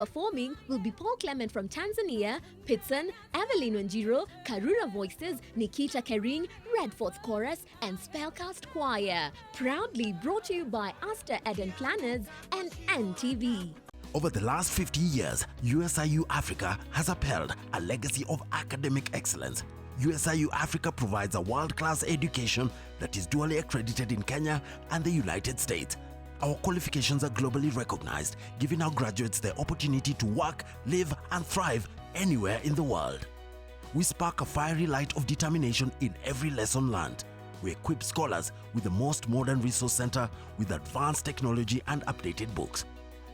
Performing will be Paul Clement from Tanzania, Pitson, Evelyn Wanjiru, Karura Voices, Nikita Kering, Red Fourth Chorus, and Spellcast Choir. Proudly brought to you by Aster Eden Planners and NTV. Over the last 50 years, USIU Africa has upheld a legacy of academic excellence. USIU Africa provides a world-class education that is dually accredited in Kenya and the United States. Our qualifications are globally recognized, giving our graduates the opportunity to work, live, and thrive anywhere in the world. We spark a fiery light of determination in every lesson learned. We equip scholars with the most modern resource center with advanced technology and updated books.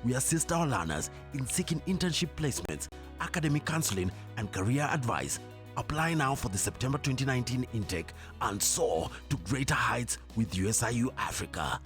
We assist our learners in seeking internship placements, academic counseling, and career advice. Apply now for the September 2019 intake and soar to greater heights with USIU Africa.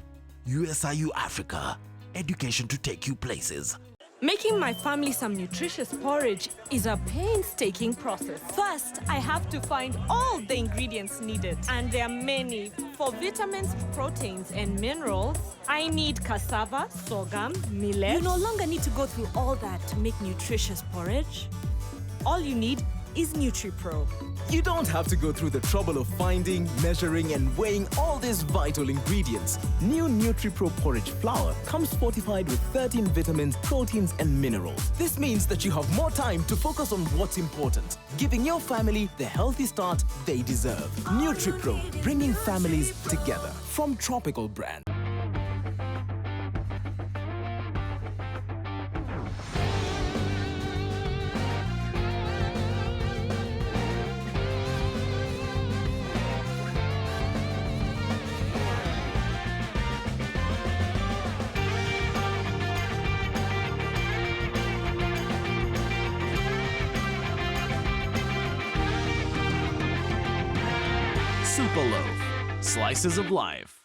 USIU Africa, education to take you places. Making my family some nutritious porridge is a painstaking process. First, I have to find all the ingredients needed, and there are many. For vitamins, proteins, and minerals, I need cassava, sorghum, millet. You no longer need to go through all that to make nutritious porridge. All you need is NutriPro. You don't have to go through the trouble of finding, measuring, and weighing all these vital ingredients. New NutriPro porridge flour comes fortified with 13 vitamins, proteins, and minerals. This means that you have more time to focus on what's important, giving your family the healthy start they deserve. NutriPro, bringing families together. From Tropical Brand. Super Loaf, slices of life.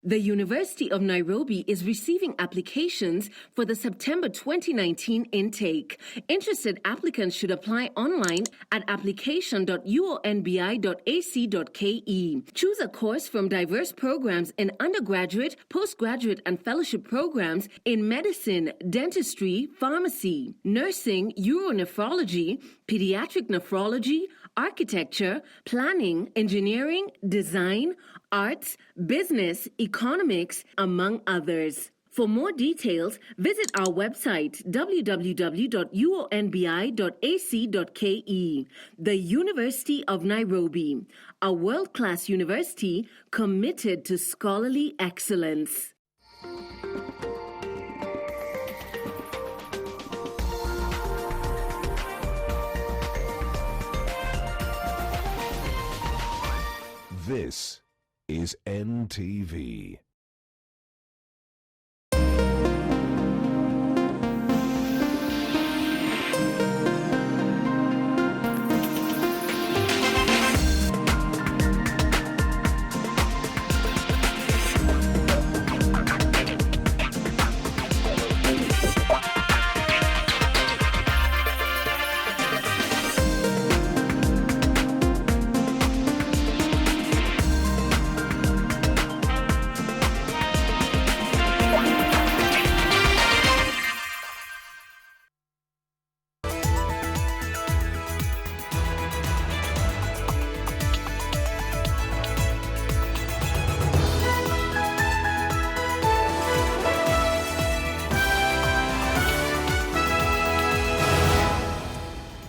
The University of Nairobi is receiving applications for the September 2019 intake. Interested applicants should apply online at application.uonbi.ac.ke. Choose a course from diverse programs in undergraduate, postgraduate, and fellowship programs in medicine, dentistry, pharmacy, nursing, uronephrology, pediatric nephrology, architecture, planning, engineering, design, arts, business, economics, among others. For more details, visit our website www.uonbi.ac.ke. The University of Nairobi, a world-class university committed to scholarly excellence. This is NTV.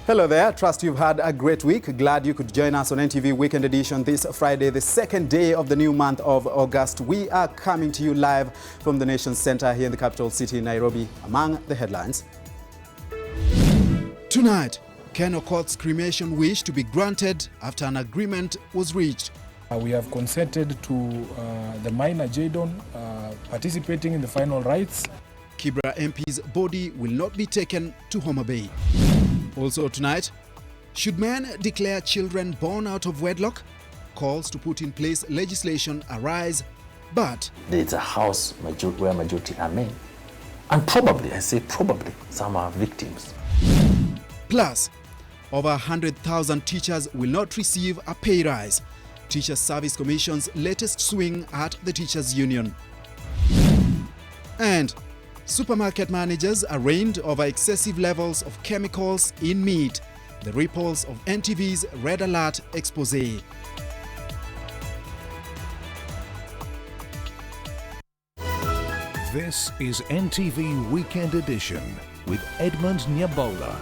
Hello there, trust you've had a great week. Glad you could join us on NTV Weekend Edition this Friday, the second day of the new month of August. We are coming to you live from the Nation's Center here in the capital city, Nairobi. Among the headlines. Tonight, Ken Okoth's cremation wish to be granted after an agreement was reached. We have consented to the minor Jadon participating in the final rites. Kibra MP's body will not be taken to Homa Bay. Also tonight, should men declare children born out of wedlock? Calls to put in place legislation arise, but it's a house where majority are men. And probably, I say probably, some are victims. Plus, over 100,000 teachers will not receive a pay rise. Teachers Service Commission's latest swing at the Teachers Union. And Supermarket managers arraigned over excessive levels of chemicals in meat. The ripples of NTV's Red Alert expose. This is NTV Weekend Edition with Edmond Nyabola.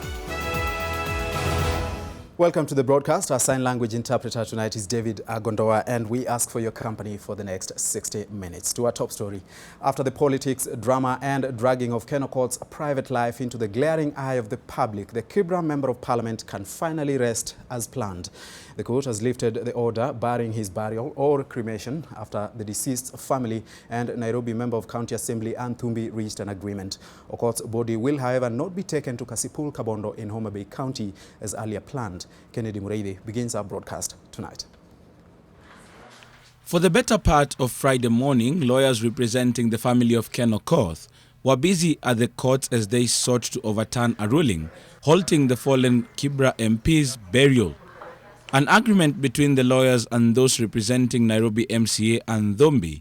Welcome to the broadcast. Our sign language interpreter tonight is David Agondoa, and we ask for your company for the next 60 minutes. To our top story. After the politics, drama and dragging of Ken Okoth's private life into the glaring eye of the public, the Kibra Member of Parliament can finally rest as planned. The court has lifted the order barring his burial or cremation after the deceased's family and Nairobi Member of County Assembly Ann Thumbi reached an agreement. Okoth's body will, however, not be taken to Kasipul Kabondo in Homa Bay County as earlier planned. Kennedy Mureithi begins our broadcast tonight. For the better part of Friday morning, lawyers representing the family of Ken Okoth were busy at the court as they sought to overturn a ruling halting the fallen Kibra MP's burial. An agreement between the lawyers and those representing Nairobi MCA and Thumbi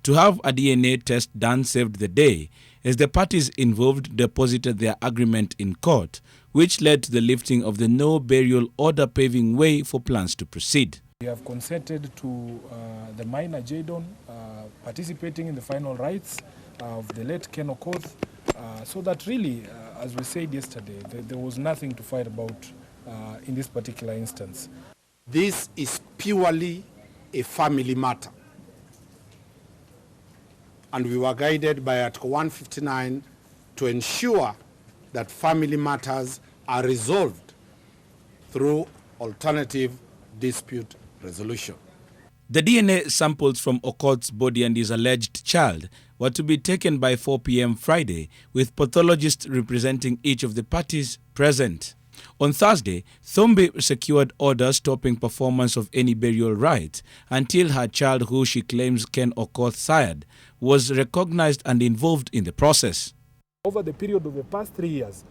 to have a DNA test done saved the day as the parties involved deposited their agreement in court, which led to the lifting of the no burial order, paving way for plans to proceed. We have consented to the minor Jadon participating in the final rites of the late Ken Okoth, so that really, as we said yesterday, there was nothing to fight about in this particular instance. This is purely a family matter. And we were guided by Article 159 to ensure that family matters are resolved through alternative dispute resolution. The DNA samples from Okoth's body and his alleged child were to be taken by 4 p.m. Friday, with pathologists representing each of the parties present. On Thursday, Thumbi secured orders stopping performance of any burial rites until her child, who she claims Ken Okoth sired, was recognized and involved in the process. Over the period of the past 3 years,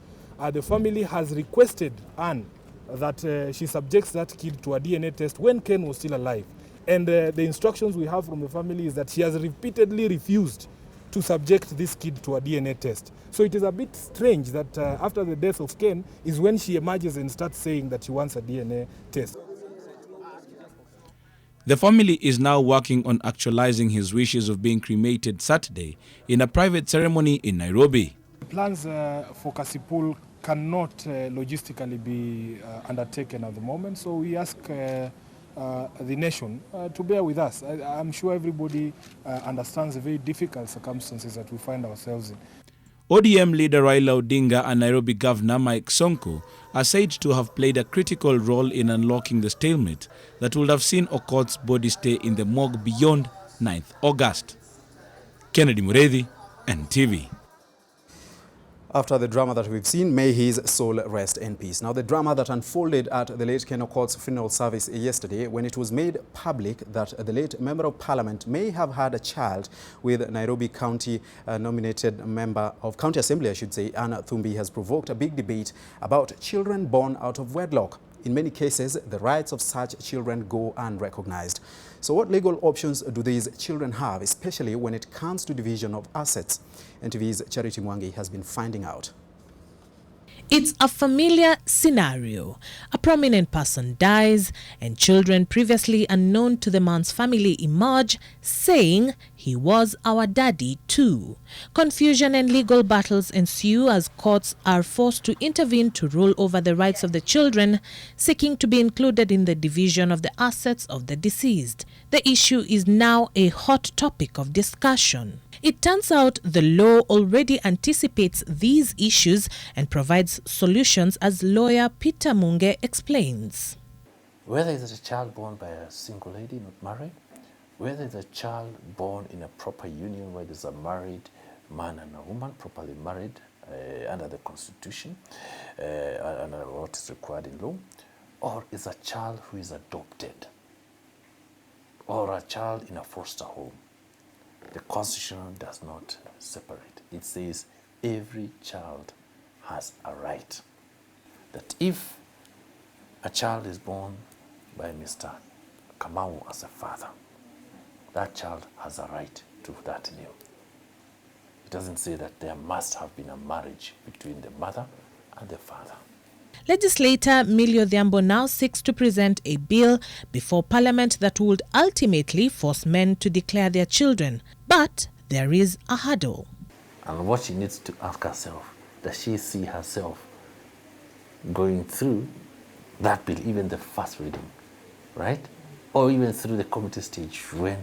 the family has requested Anne that she subjects that kid to a DNA test when Ken was still alive. And the instructions we have from the family is that she has repeatedly refused to subject this kid to a DNA test. So it is a bit strange that after the death of Ken is when she emerges and starts saying that she wants a DNA test. The family is now working on actualizing his wishes of being cremated Saturday in a private ceremony in Nairobi. Plans for Kasipul cannot logistically be undertaken at the moment, so we ask the nation to bear with us. I'm sure everybody understands the very difficult circumstances that we find ourselves in. ODM leader Raila Odinga and Nairobi Governor Mike Sonko are said to have played a critical role in unlocking the stalemate that would have seen Okoth's body stay in the morgue beyond 9th August. Kennedy Mureithi, NTV. After the drama that we've seen, may his soul rest in peace. Now, the drama that unfolded at the late Ken Okoth's funeral service yesterday, when it was made public that the late Member of Parliament may have had a child with Nairobi County nominated Member of County Assembly, I should say, Ann Thumbi, has provoked a big debate about children born out of wedlock. In many cases, the rights of such children go unrecognized. So what legal options do these children have, especially when it comes to division of assets? NTV's Charity Mwangi has been finding out. It's a familiar scenario. A prominent person dies and children previously unknown to the man's family emerge, saying he was our daddy too. Confusion and legal battles ensue as courts are forced to intervene to rule over the rights of the children, seeking to be included in the division of the assets of the deceased. The issue is now a hot topic of discussion. It turns out the law already anticipates these issues and provides solutions, as lawyer Peter Munge explains. Whether it's a child born by a single lady not married, whether it's a child born in a proper union where there's a married man and a woman properly married under the Constitution, under what is required in law, or it's a child who is adopted, or a child in a foster home. The Constitution does not separate. It says every child has a right. That if a child is born by Mr. Kamau as a father, that child has a right to that name. It doesn't say that there must have been a marriage between the mother and the father. Legislator Millie Odhiambo now seeks to present a bill before Parliament that would ultimately force men to declare their children. But there is a hurdle. And what she needs to ask herself, does she see herself going through that bill, even the first reading, right? Or even through the committee stage when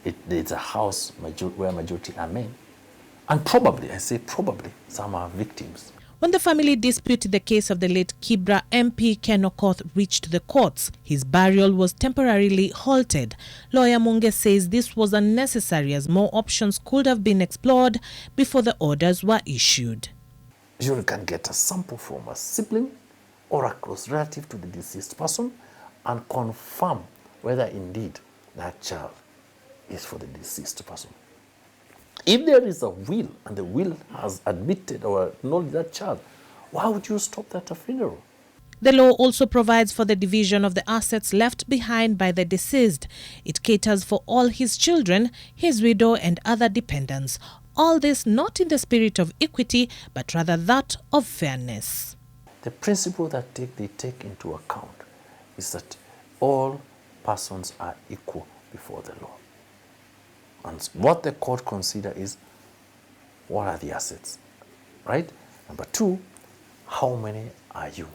it's a house where majority are men. And probably, I say probably, some are victims. When the family dispute the case of the late Kibra MP Ken Okoth reached the courts, his burial was temporarily halted. Lawyer Munge says this was unnecessary as more options could have been explored before the orders were issued. You can get a sample from a sibling or a close relative to the deceased person and confirm whether indeed that child is for the deceased person. If there is a will and the will has admitted or acknowledged that child, why would you stop that at a funeral? The law also provides for the division of the assets left behind by the deceased. It caters for all his children, his widow and other dependents. All this not in the spirit of equity, but rather that of fairness. The principle that they take into account is that all persons are equal before the law. And what the court consider is, what are the assets, right? Number two, how many are you,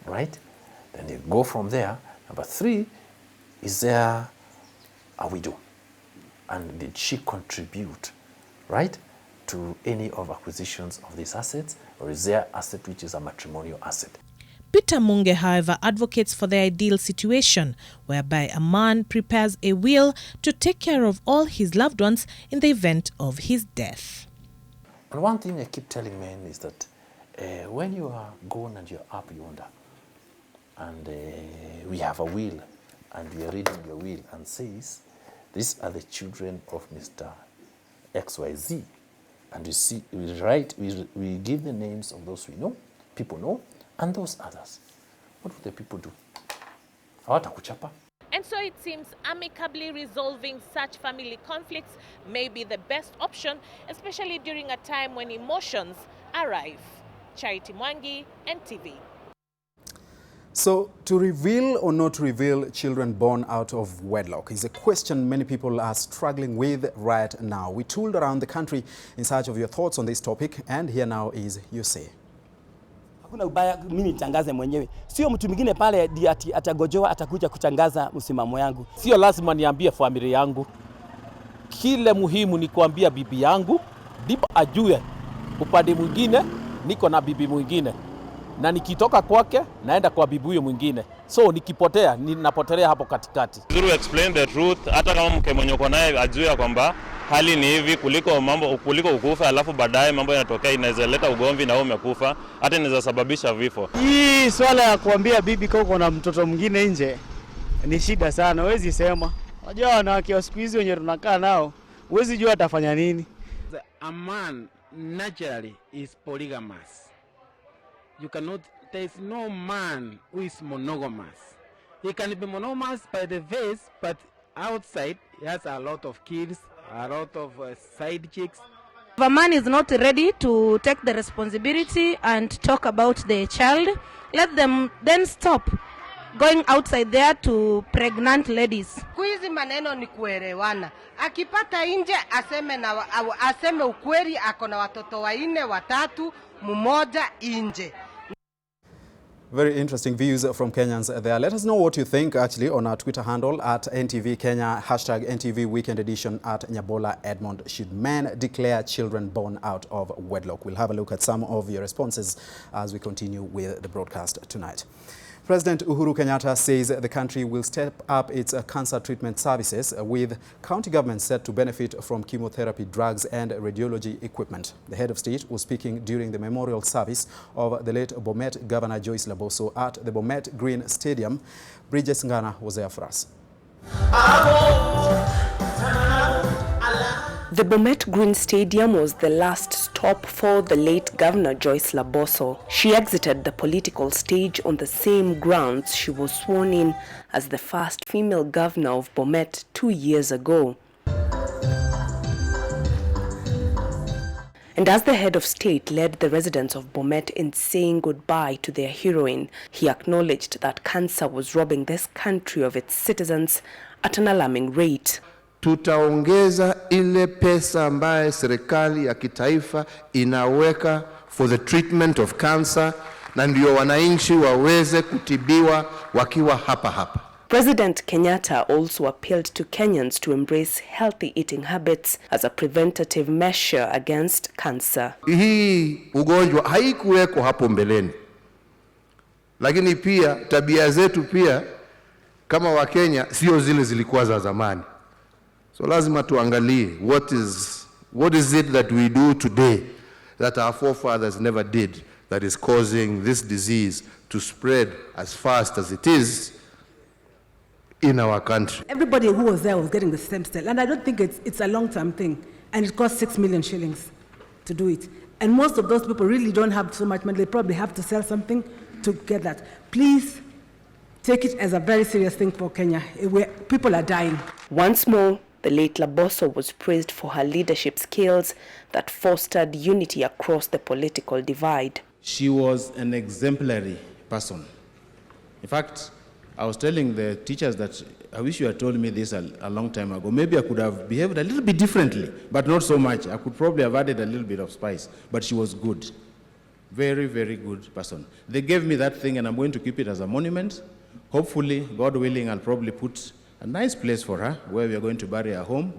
right? Then you go from there. Number three, is there a widow? And did she contribute, right, to any of acquisitions of these assets? Or is there asset which is a matrimonial asset? Peter Munge, however, advocates for the ideal situation whereby a man prepares a will to take care of all his loved ones in the event of his death. And one thing I keep telling men is that when you are gone and you're up yonder, and we have a will, and we are reading your will, and says, these are the children of Mr. XYZ. And you see, we write, we give the names of those we know, people know, and those others. What would the people do? Hawatakuchapa. And so it seems amicably resolving such family conflicts may be the best option, especially during a time when emotions arrive. Charity Mwangi, NTV. So, to reveal or not to reveal children born out of wedlock is a question many people are struggling with right now. We tooled around the country in search of your thoughts on this topic, and here now is your say. Hakuna ubaya mimi nitangaze mwenyewe. Sio mtu mwingine pale ati atagojoa atakuja kutangaza msimamo yangu. Sio lazima niambie familia yangu. Kile muhimu ni kuambia bibi yangu, ndipo ajue upande mwingine niko na bibi mwingine. Na nikitoka kwake naenda kwa bibi huyo mwingine. So nikipotea ninapotelea hapo katikati. Zuru explain the truth, hata kama mke mwenye uko naye ajue kwamba hali ni hivi kuliko ukufa alafu baadaye mambo yanatokea, inaweza leta ugomvi na wewe umekufa, hata inaweza sababisha vifo. Hii swala ya kuambia bibi kama uko na mtoto mwingine nje ni shida sana, huwezi sema. Unajua wanawake wa siku hizi wenye tunakaa nao, huwezi jua atafanya nini. A man naturally is polygamous. There is no man who is monogamous. He can be monogamous by the face, but outside he has a lot of kids, a lot of side chicks. If a man is not ready to take the responsibility and talk about the child, let them then stop going outside there to pregnant ladies. Kuizi maneno ni kuelewana. Akipata nje aseme ukweli, ako na watoto 4, 3, mmoja nje. Very interesting views from Kenyans there. Let us know what you think actually on our Twitter handle at NTV Kenya, hashtag NTV Weekend Edition at Nyabola Edmond. Should men declare children born out of wedlock? We'll have a look at some of your responses as we continue with the broadcast tonight. President Uhuru Kenyatta says the country will step up its cancer treatment services, with county governments set to benefit from chemotherapy drugs and radiology equipment. The head of state was speaking during the memorial service of the late Bomet Governor Joyce Laboso at the Bomet Green Stadium. Bridget Ngana was there for us. The Bomet Green Stadium was the last stop for the late Governor Joyce Laboso. She exited the political stage on the same grounds she was sworn in as the first female governor of Bomet 2 years ago. And as the head of state led the residents of Bomet in saying goodbye to their heroine, he acknowledged that cancer was robbing this country of its citizens at an alarming rate. Tutaongeza ile pesa ambaye serikali ya kitaifa inaweka for the treatment of cancer, na ndio wananchi waweze kutibiwa wakiwa hapa hapa. President Kenyatta also appealed to Kenyans to embrace healthy eating habits as a preventative measure against cancer. Hii ugonjwa haikuweko hapo mbeleni, lakini pia tabia zetu pia kama Wakenya sio zile zilikuwa za zamani. So lazima tuangalie what is it that we do today that our forefathers never did that is causing this disease to spread as fast as it is in our country. Everybody who was there was getting the stem cell, and I don't think it's a long-term thing, and it costs 6 million shillings to do it. And most of those people really don't have so much money. They probably have to sell something to get that. Please take it as a very serious thing for Kenya, where people are dying. Once more, the late Laboso was praised for her leadership skills that fostered unity across the political divide. She was an exemplary person. In fact, I was telling the teachers that I wish you had told me this a long time ago. Maybe I could have behaved a little bit differently, but not so much. I could probably have added a little bit of spice, but she was good. Very, very good person. They gave me that thing, and I'm going to keep it as a monument. Hopefully, God willing, I'll probably put a nice place for her where we are going to bury her home.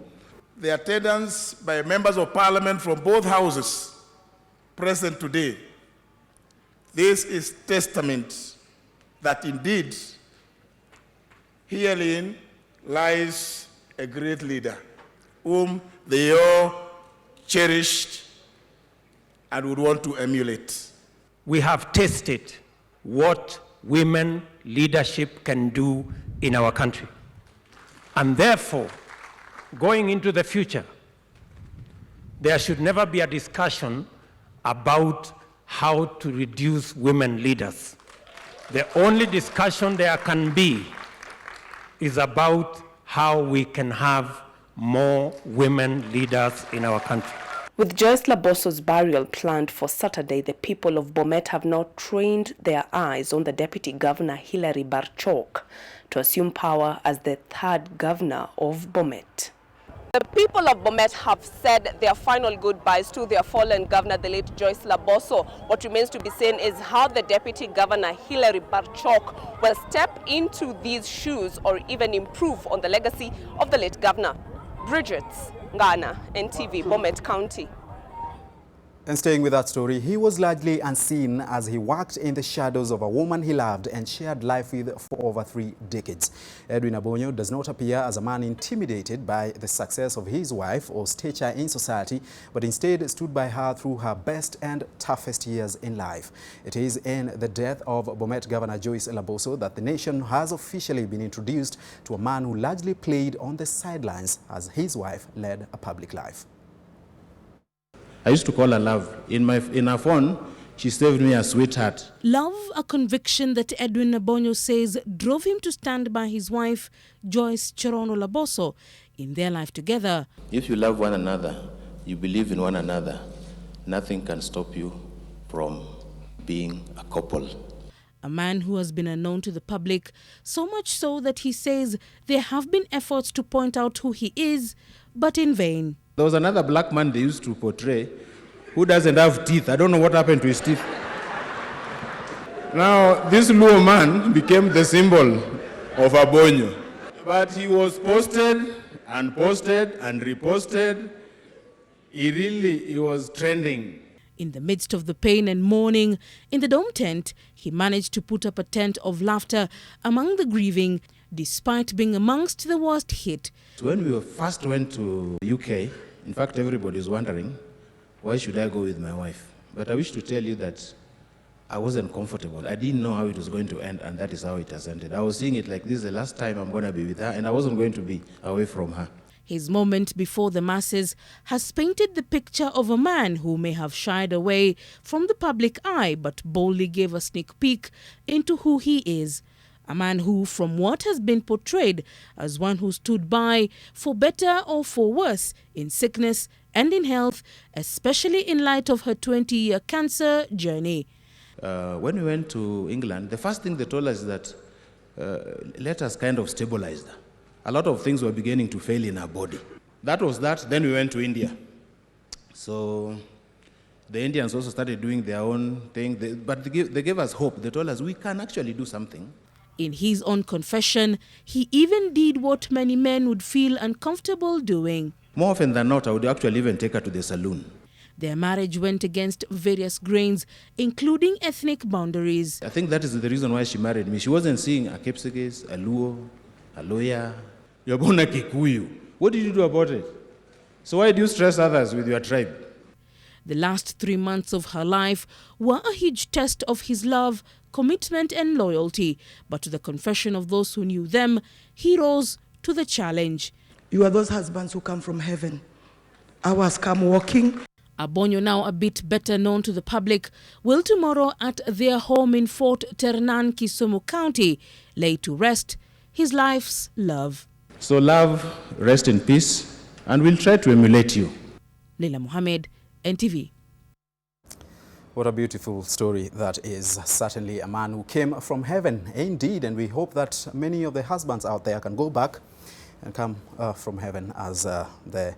The attendance by members of parliament from both houses present today, this is testament that indeed herein lies a great leader whom they all cherished and would want to emulate. We have tasted what women leadership can do in our country. And therefore, going into the future, there should never be a discussion about how to reduce women leaders. The only discussion there can be is about how we can have more women leaders in our country. With Joyce Laboso's burial planned for Saturday, the people of Bomet have now trained their eyes on the Deputy Governor Hilary Barchok to assume power as the third governor of Bomet. The people of Bomet have said their final goodbyes to their fallen governor, the late Joyce Laboso. What remains to be seen is how the Deputy Governor Hilary Barchok will step into these shoes or even improve on the legacy of the late governor. Bridget Ngana, NTV, Bomet County. And staying with that story, he was largely unseen as he worked in the shadows of a woman he loved and shared life with for over 3 decades. Edwin Abonyo does not appear as a man intimidated by the success of his wife or stature in society, but instead stood by her through her best and toughest years in life. It is in the death of Bomet Governor Joyce Laboso that the nation has officially been introduced to a man who largely played on the sidelines as his wife led a public life. I used to call her love. In her phone, she saved me a sweetheart. Love, a conviction that Edwin Abonyo says drove him to stand by his wife, Joyce Cherono Laboso, in their life together. If you love one another, you believe in one another, nothing can stop you from being a couple. A man who has been unknown to the public, so much so that he says there have been efforts to point out who he is, but in vain. There was another black man they used to portray who doesn't have teeth. I don't know what happened to his teeth. Now, this Luo man became the symbol of Abonyo. But he was posted and reposted. He was trending. In the midst of the pain and mourning, in the dome tent, he managed to put up a tent of laughter among the grieving, despite being amongst the worst hit. When we first went to UK, in fact, everybody is wondering, why should I go with my wife? But I wish to tell you that I wasn't comfortable. I didn't know how it was going to end, and that is how it has ended. I was seeing it like this is the last time I'm going to be with her, and I wasn't going to be away from her. His moment before the masses has painted the picture of a man who may have shied away from the public eye, but boldly gave a sneak peek into who he is. A man who, from what has been portrayed as one who stood by for better or for worse in sickness and in health, especially in light of her 20-year cancer journey. When we went to England, the first thing they told us is that let us kind of stabilize her. A lot of things were beginning to fail in her body. That was that. Then we went to India. So the Indians also started doing their own thing, but they gave us hope. They told us we can actually do something. In his own confession, he even did what many men would feel uncomfortable doing. More often than not, I would actually even take her to the saloon. Their marriage went against various grains, including ethnic boundaries. I think that is the reason why she married me. She wasn't seeing a Kipsigis, a Luo, a Loya. You're born a Kikuyu. What did you do about it? So why do you stress others with your tribe? The last 3 months of her life were a huge test of his love, commitment and loyalty. But to the confession of those who knew them, he rose to the challenge. You are those husbands who come from heaven. Ours come walking. Abonyo, now a bit better known to the public, will tomorrow at their home in Fort Ternan, Kisumu County, lay to rest his life's love. So love, rest in peace, and we'll try to emulate you. Leila Mohammed, NTV. What a beautiful story that is. Certainly a man who came from heaven, indeed, and we hope that many of the husbands out there can go back and come from heaven, as the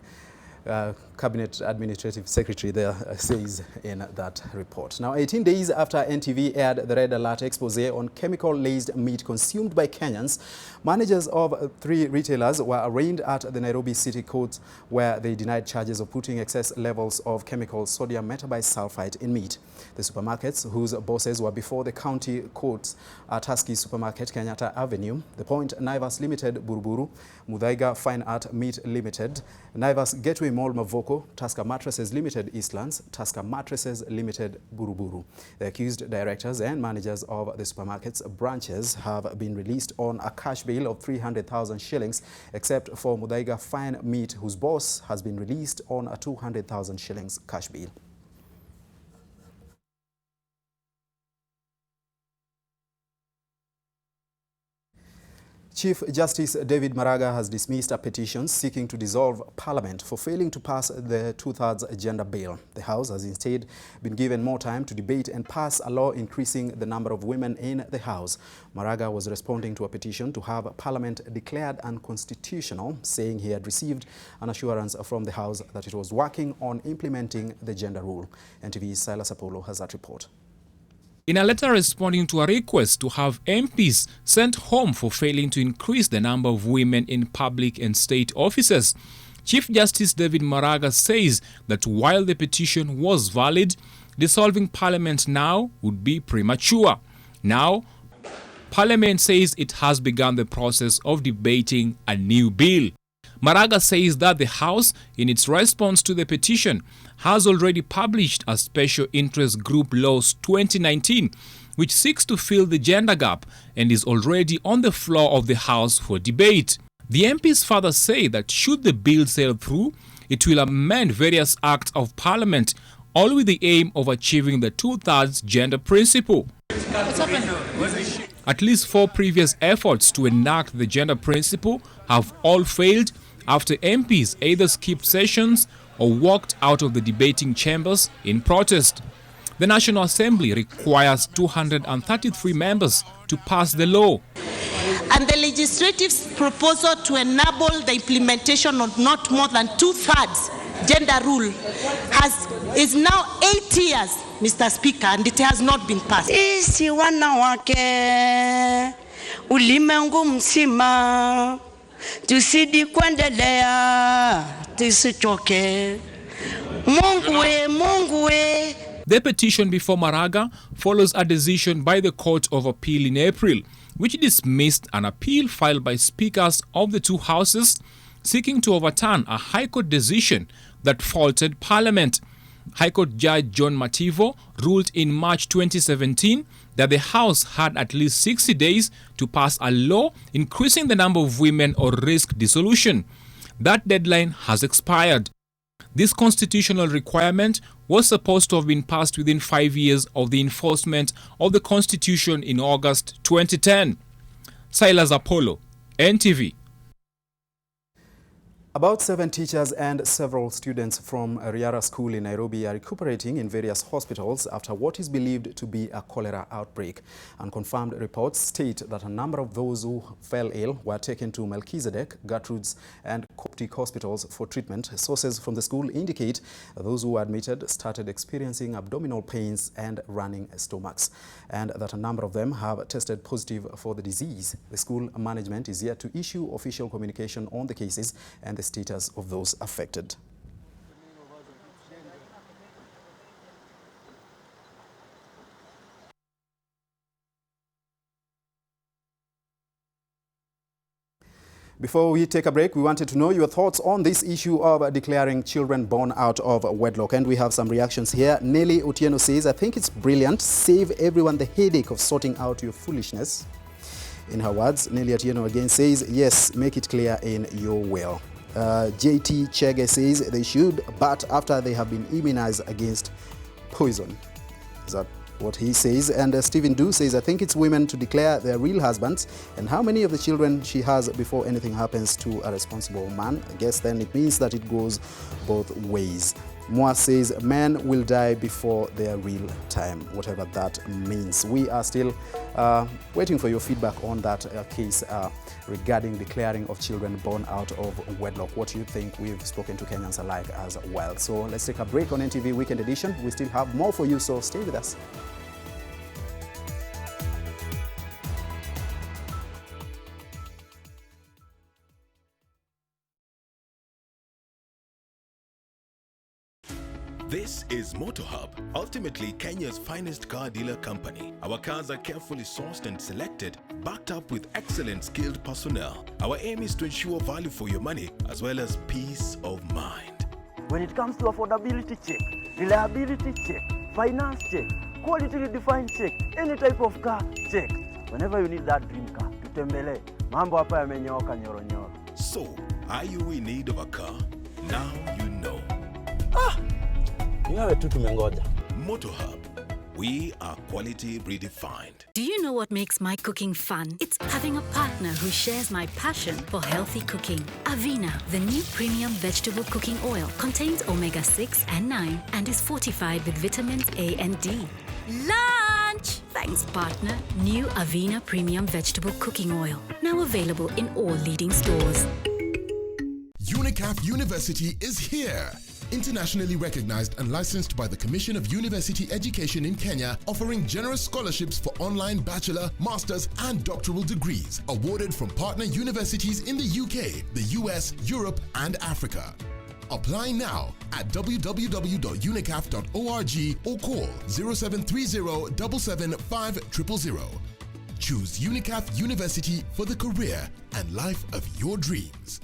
Cabinet Administrative Secretary there says in that report. Now, 18 days after NTV aired the Red Alert expose on chemical-laced meat consumed by Kenyans, managers of 3 retailers were arraigned at the Nairobi City Court, where they denied charges of putting excess levels of chemical sodium metabisulfite in meat. The supermarkets, whose bosses were before the county courts, are Tusky Supermarket, Kenyatta Avenue, The Point Naivas Limited, Buruburu, Muthaiga Fine Art Meat Limited, Naivas Gateway Mall Mavoko, Tusker Mattresses Limited Eastlands, Tusker Mattresses Limited Buruburu. The accused directors and managers of the supermarket's branches have been released on a cash bail of 300,000 shillings, except for Muthaiga Fine Meat, whose boss has been released on a 200,000 shillings cash bail. Chief Justice David Maraga has dismissed a petition seeking to dissolve Parliament for failing to pass the 2/3 gender bill. The House has instead been given more time to debate and pass a law increasing the number of women in the House. Maraga was responding to a petition to have Parliament declared unconstitutional, saying he had received an assurance from the House that it was working on implementing the gender rule. NTV's Silas Apollo has that report. In a letter responding to a request to have MPs sent home for failing to increase the number of women in public and state offices, Chief Justice David Maraga says that while the petition was valid, dissolving Parliament now would be premature. Now, Parliament says it has begun the process of debating a new bill. Maraga says that the House, in its response to the petition, has already published a Special Interest Group Laws 2019, which seeks to fill the gender gap and is already on the floor of the House for debate. The MPs further say that should the bill sail through, it will amend various acts of Parliament, all with the aim of achieving the 2/3 gender principle. At least 4 previous efforts to enact the gender principle have all failed after MPs either skipped sessions or walked out of the debating chambers in protest. The National Assembly requires 233 members to pass the law. And the legislative's proposal to enable the implementation of not more than 2/3 gender rule is now 8 years, Mr. Speaker, and it has not been passed. Isi wanawake ulimwengu mzima tusidi kuendelea tusichoke. Mungu we. The petition before Maraga follows a decision by the Court of Appeal in April, which dismissed an appeal filed by speakers of the 2 houses seeking to overturn a High Court decision that faulted Parliament. High Court Judge John Mativo ruled in March 2017 that the House had at least 60 days to pass a law increasing the number of women or risk dissolution. That deadline has expired. This constitutional requirement was supposed to have been passed within 5 years of the enforcement of the Constitution in August 2010. Silas Apollo, NTV. About 7 teachers and several students from Riara School in Nairobi are recuperating in various hospitals after what is believed to be a cholera outbreak. Unconfirmed reports state that a number of those who fell ill were taken to Melchizedek, Gertrude's and Coptic hospitals for treatment. Sources from the school indicate those who were admitted started experiencing abdominal pains and running stomachs, and that a number of them have tested positive for the disease. The school management is yet to issue official communication on the cases and the status of those affected. Before we take a break, we wanted to know your thoughts on this issue of declaring children born out of wedlock. And we have some reactions here. Nelly Otieno says, I think it's brilliant. Save everyone the headache of sorting out your foolishness. In her words, Nelly Otieno again says, yes, make it clear in your will. JT Chege says they should, but after they have been immunized against poison. Is that what he says? And Stephen Du says, I think it's women to declare their real husbands and how many of the children she has before anything happens to a responsible man. I guess then it means that it goes both ways. Moa says, men will die before their real time, whatever that means. We are still waiting for your feedback on that case regarding declaring of children born out of wedlock. What do you think? We've spoken to Kenyans alike as well. So let's take a break on NTV Weekend Edition. We still have more for you, so stay with us. This is Motor Hub, ultimately Kenya's finest car dealer company. Our cars are carefully sourced and selected, backed up with excellent skilled personnel. Our aim is to ensure value for your money as well as peace of mind. When it comes to affordability check, reliability check, finance check, quality redefined check, any type of car check. Whenever you need that dream car, tutembele. Mambo hapa yamenyooka nyoro nyoro. So, are you in need of a car? Now you know. Motor Hub, we are quality redefined. Do you know what makes my cooking fun? It's having a partner who shares my passion for healthy cooking. Avena, the new premium vegetable cooking oil, contains omega-6 and 9 and is fortified with vitamins A and D. Lunch! Thanks, partner. New Avena premium vegetable cooking oil. Now available in all leading stores. UNICAF University is here. Internationally recognized and licensed by the Commission of University Education in Kenya, offering generous scholarships for online bachelor, master's, and doctoral degrees, awarded from partner universities in the UK, the US, Europe, and Africa. Apply now at www.unicaf.org or call 0730 775 000. Choose UNICAF University for the career and life of your dreams.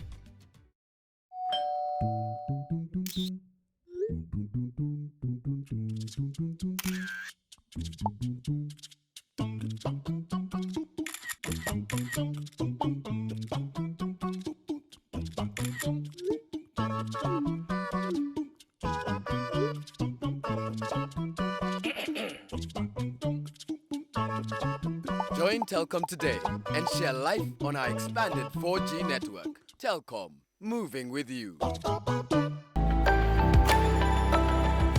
Join Telkom today and share life on our expanded 4G network. Telkom, moving with you.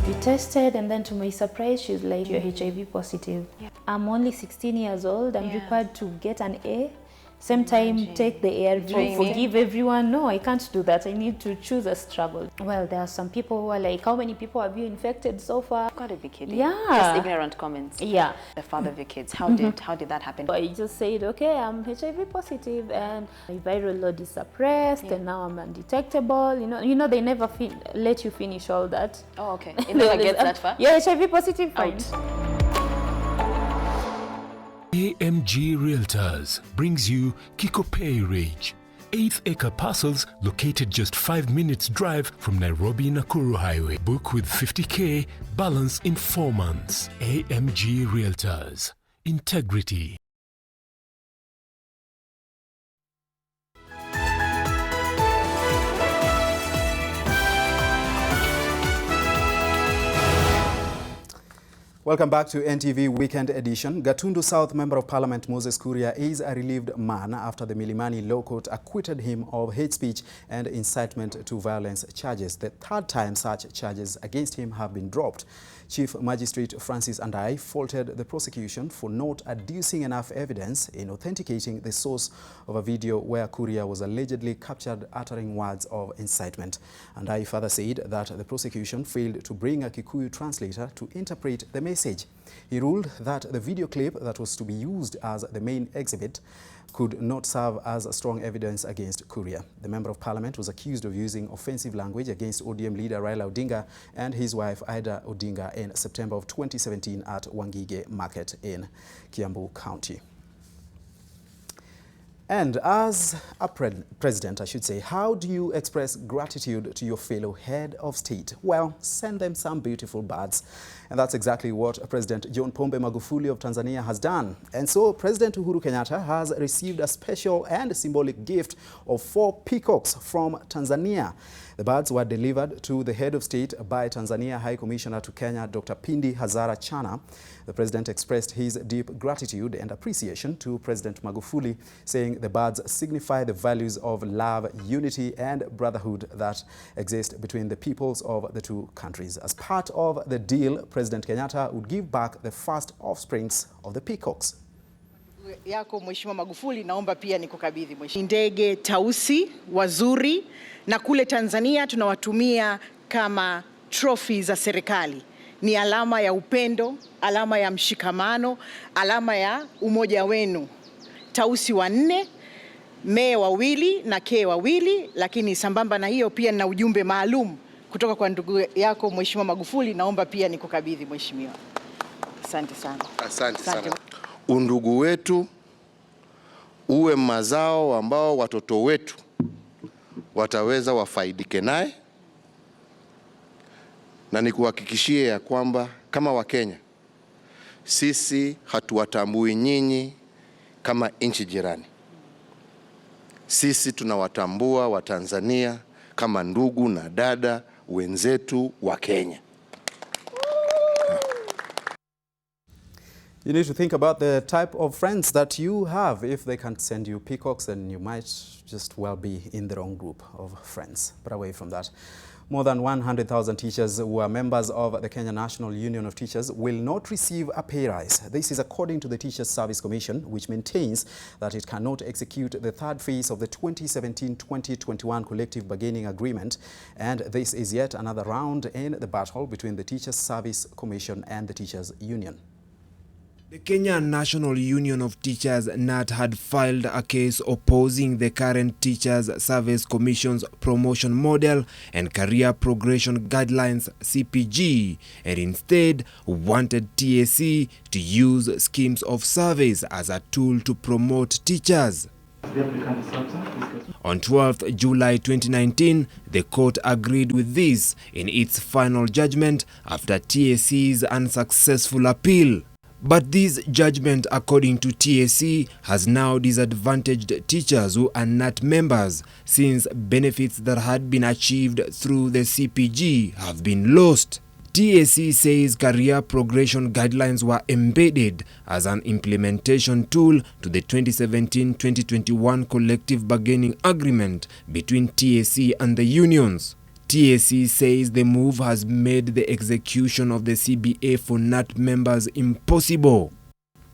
We tested, and then to my surprise, she's like, you're HIV positive. Yeah. I'm only 16 years old. I'm required to get an A. Same time, take the ARV, forgive everyone. No, I can't do that. I need to choose a struggle. Well, there are some people who are like, how many people have you infected so far? You've got to be kidding. Yeah. Just ignorant comments. Yeah. The father of your kids. How did that happen? I just said, okay, I'm HIV positive and my viral load is suppressed and now I'm undetectable. You know, they never let you finish all that. Oh, okay. It never gets that far? Yeah, HIV positive, fine. AMG Realtors brings you Kikopey Ridge, 8th-acre parcels located just 5 minutes drive from Nairobi-Nakuru Highway. Book with 50K, balance in 4 months. AMG Realtors. Integrity. Welcome back to NTV Weekend Edition. Gatundu South Member of Parliament Moses Kuria is a relieved man after the Milimani Law Court acquitted him of hate speech and incitement to violence charges. The third time such charges against him have been dropped. Chief Magistrate Francis Andai faulted the prosecution for not adducing enough evidence in authenticating the source of a video where Kuria was allegedly captured uttering words of incitement. Andai further said that the prosecution failed to bring a Kikuyu translator to interpret the message. He ruled that the video clip that was to be used as the main exhibit could not serve as strong evidence against Kuria. The Member of Parliament was accused of using offensive language against ODM leader Raila Odinga and his wife Ida Odinga in September of 2017 at Wangige Market in Kiambu County. And as a president, I should say, how do you express gratitude to your fellow head of state? Well, send them some beautiful birds. And that's exactly what President John Pombe Magufuli of Tanzania has done. And so President Uhuru Kenyatta has received a special and symbolic gift of 4 peacocks from Tanzania. The birds were delivered to the head of state by Tanzania High Commissioner to Kenya, Dr. Pindi Hazara Chana. The president expressed his deep gratitude and appreciation to President Magufuli, saying the birds signify the values of love, unity, and brotherhood that exist between the peoples of the two countries. As part of the deal, President Kenyatta would give back the first offsprings of the peacocks. Yako Mheshimiwa Magufuli, naomba pia nikukabidhi Mheshimiwa. Ndege tausi wazuri, na kule Tanzania tunawatumia kama trophy za serikali. Ni alama ya upendo, alama ya mshikamano, alama ya umoja wenu. Tausi 4, mee 2 na kee 2, lakini sambamba na hiyo pia na ujumbe maalum kutoka kwa ndugu yako Mheshimiwa Magufuli, naomba pia nikukabidhi Mheshimiwa. Asante sana. Asante sana. Undugu wetu uwe mazao ambao watoto wetu wataweza wafaidike naye, na nikuhakikishie ya kwamba kama Wakenya sisi hatuwatambui nyinyi kama nchi jirani. Sisi tunawatambua Watanzania kama ndugu na dada wenzetu wa Kenya. You need to think about the type of friends that you have. If they can't send you peacocks, then you might just well be in the wrong group of friends. But away from that, more than 100,000 teachers who are members of the Kenya National Union of Teachers will not receive a pay rise. This is according to the Teachers Service Commission, which maintains that it cannot execute the third phase of the 2017-2021 collective bargaining agreement. And this is yet another round in the battle between the Teachers Service Commission and the Teachers Union. The Kenya National Union of Teachers (NAT) had filed a case opposing the current Teachers Service Commission's promotion model and career progression guidelines (CPG), and instead wanted TSC to use schemes of service as a tool to promote teachers. On 12th July 2019, the court agreed with this in its final judgment after TSC's unsuccessful appeal. But this judgment, according to TSC, has now disadvantaged teachers who are not members, since benefits that had been achieved through the CPG have been lost. TSC says career progression guidelines were embedded as an implementation tool to the 2017-2021 collective bargaining agreement between TSC and the unions. TSC says the move has made the execution of the CBA for NAT members impossible.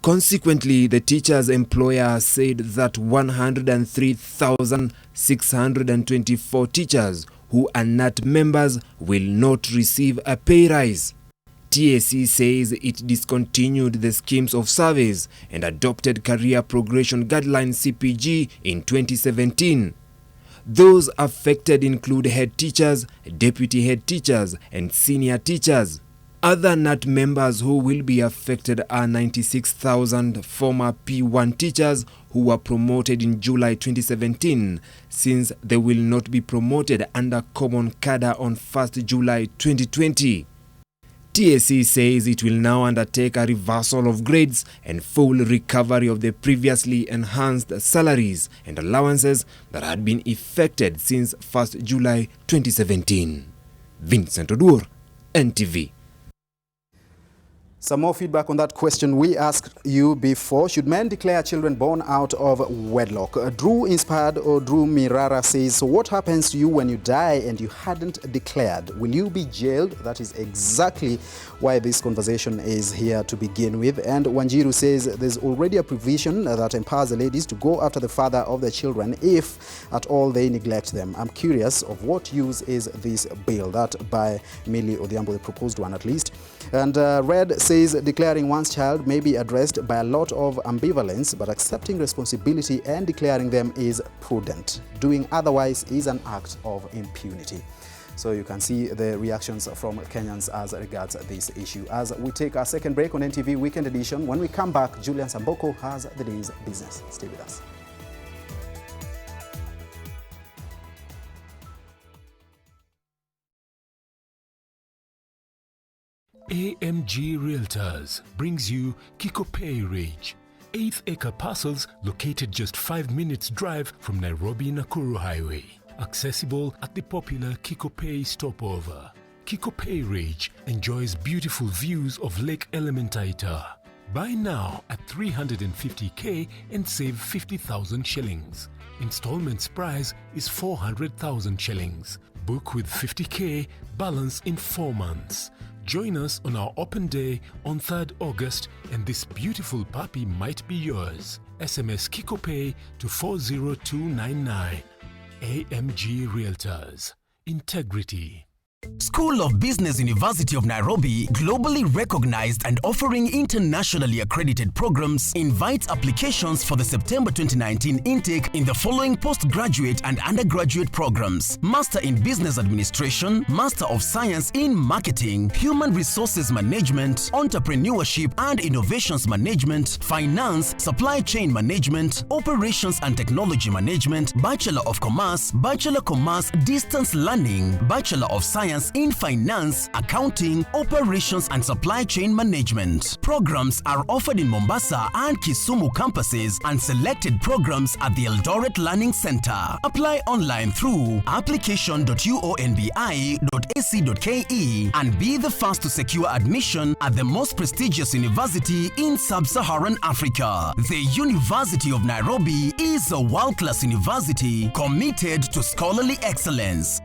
Consequently, the teachers' employer said that 103,624 teachers who are NAT members will not receive a pay rise. TSC says it discontinued the schemes of service and adopted career progression guidelines CPG in 2017. Those affected include head teachers, deputy head teachers, and senior teachers. Other NAT members who will be affected are 96,000 former P1 teachers who were promoted in July 2017, since they will not be promoted under common cadre on 1st July 2020. TSC says it will now undertake a reversal of grades and full recovery of the previously enhanced salaries and allowances that had been effected since 1st July 2017. Vincent Odur, NTV. Some more feedback on that question we asked you before. Should men declare children born out of wedlock? Drew Inspired or Drew Mirara says, so what happens to you when you die and you hadn't declared? Will you be jailed? That is exactly why this conversation is here to begin with. And Wanjiru says there's already a provision that empowers the ladies to go after the father of their children if at all they neglect them. I'm curious of what use is this bill? That by Millie Odhiambo, the proposed one at least. And Red says declaring one's child may be addressed by a lot of ambivalence, but accepting responsibility and declaring them is prudent. Doing otherwise is an act of impunity. So you can see the reactions from Kenyans as regards this issue. As we take our second break on NTV Weekend Edition, when we come back, Julian Samboko has the day's business. Stay with us. AMG Realtors brings you Kikopey Ridge, 8th-acre parcels located just 5 minutes drive from Nairobi-Nakuru Highway. Accessible at the popular Kikopey stopover. Kikopey Ridge enjoys beautiful views of Lake Elementaita. Buy now at 350k and save 50,000 shillings. Installments price is 400,000 shillings. Book with 50k, balance in 4 months. Join us on our open day on 3rd August and this beautiful puppy might be yours. SMS Kikopey to 40299. AMG Realtors. Integrity. School of Business University of Nairobi, globally recognized and offering internationally accredited programs, invites applications for the September 2019 intake in the following postgraduate and undergraduate programs: Master in Business Administration, Master of Science in Marketing, Human Resources Management, Entrepreneurship and Innovations Management, Finance, Supply Chain Management, Operations and Technology Management, Bachelor of Commerce, Bachelor Commerce Distance Learning, Bachelor of Science in Finance, Accounting, Operations and Supply Chain Management. Programs are offered in Mombasa and Kisumu campuses and selected programs at the Eldoret Learning Center. Apply online through application.uonbi.ac.ke and be the first to secure admission at the most prestigious university in sub-Saharan Africa. The University of Nairobi is a world-class university committed to scholarly excellence.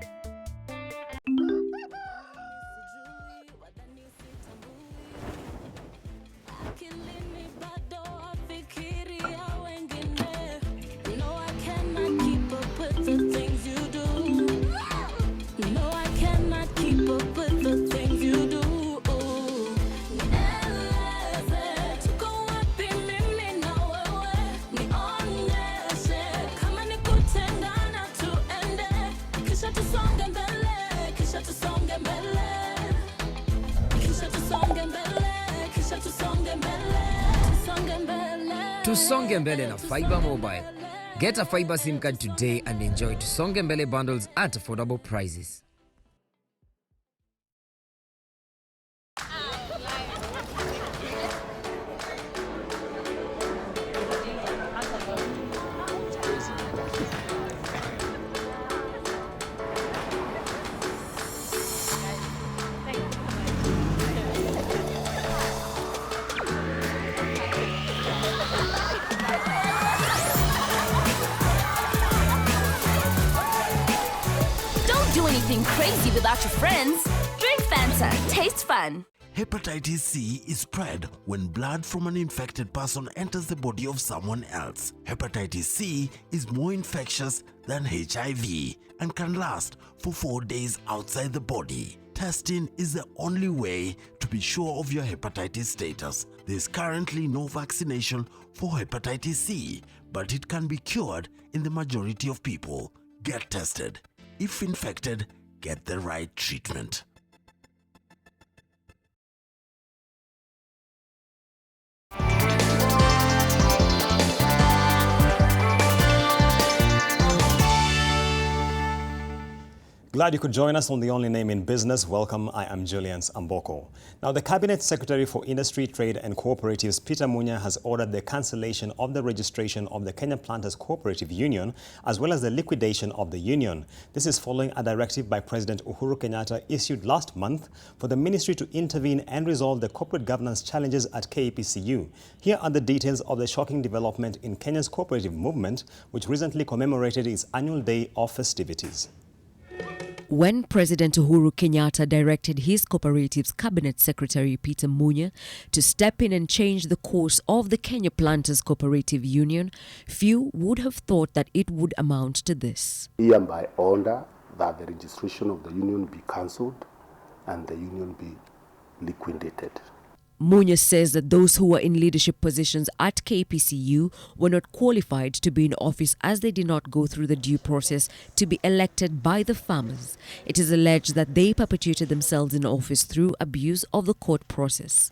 Tusonge mbele na Fiber Mobile. Get a Fiber SIM card today and enjoy Tusonge mbele bundles at affordable prices. Crazy without your friends. Drink Fanta. Taste fun. Hepatitis C is spread when blood from an infected person enters the body of someone else. Hepatitis C is more infectious than HIV and can last for 4 days outside the body. Testing is the only way to be sure of your hepatitis status. There is currently no vaccination for hepatitis C, but it can be cured in the majority of people. Get tested. If infected, get the right treatment. Glad you could join us on The Only Name in Business. Welcome, I am Julian Amboko. Now, the Cabinet Secretary for Industry, Trade and Cooperatives, Peter Munya, has ordered the cancellation of the registration of the Kenya Planters Cooperative Union, as well as the liquidation of the union. This is following a directive by President Uhuru Kenyatta issued last month for the ministry to intervene and resolve the corporate governance challenges at KPCU. Here are the details of the shocking development in Kenya's cooperative movement, which recently commemorated its annual day of festivities. When President Uhuru Kenyatta directed his cooperatives Cabinet Secretary Peter Munya to step in and change the course of the Kenya Planters Cooperative Union, few would have thought that it would amount to this. Hereby order that the registration of the union be cancelled and the union be liquidated. Munya says that those who were in leadership positions at KPCU were not qualified to be in office as they did not go through the due process to be elected by the farmers. It is alleged that they perpetuated themselves in office through abuse of the court process.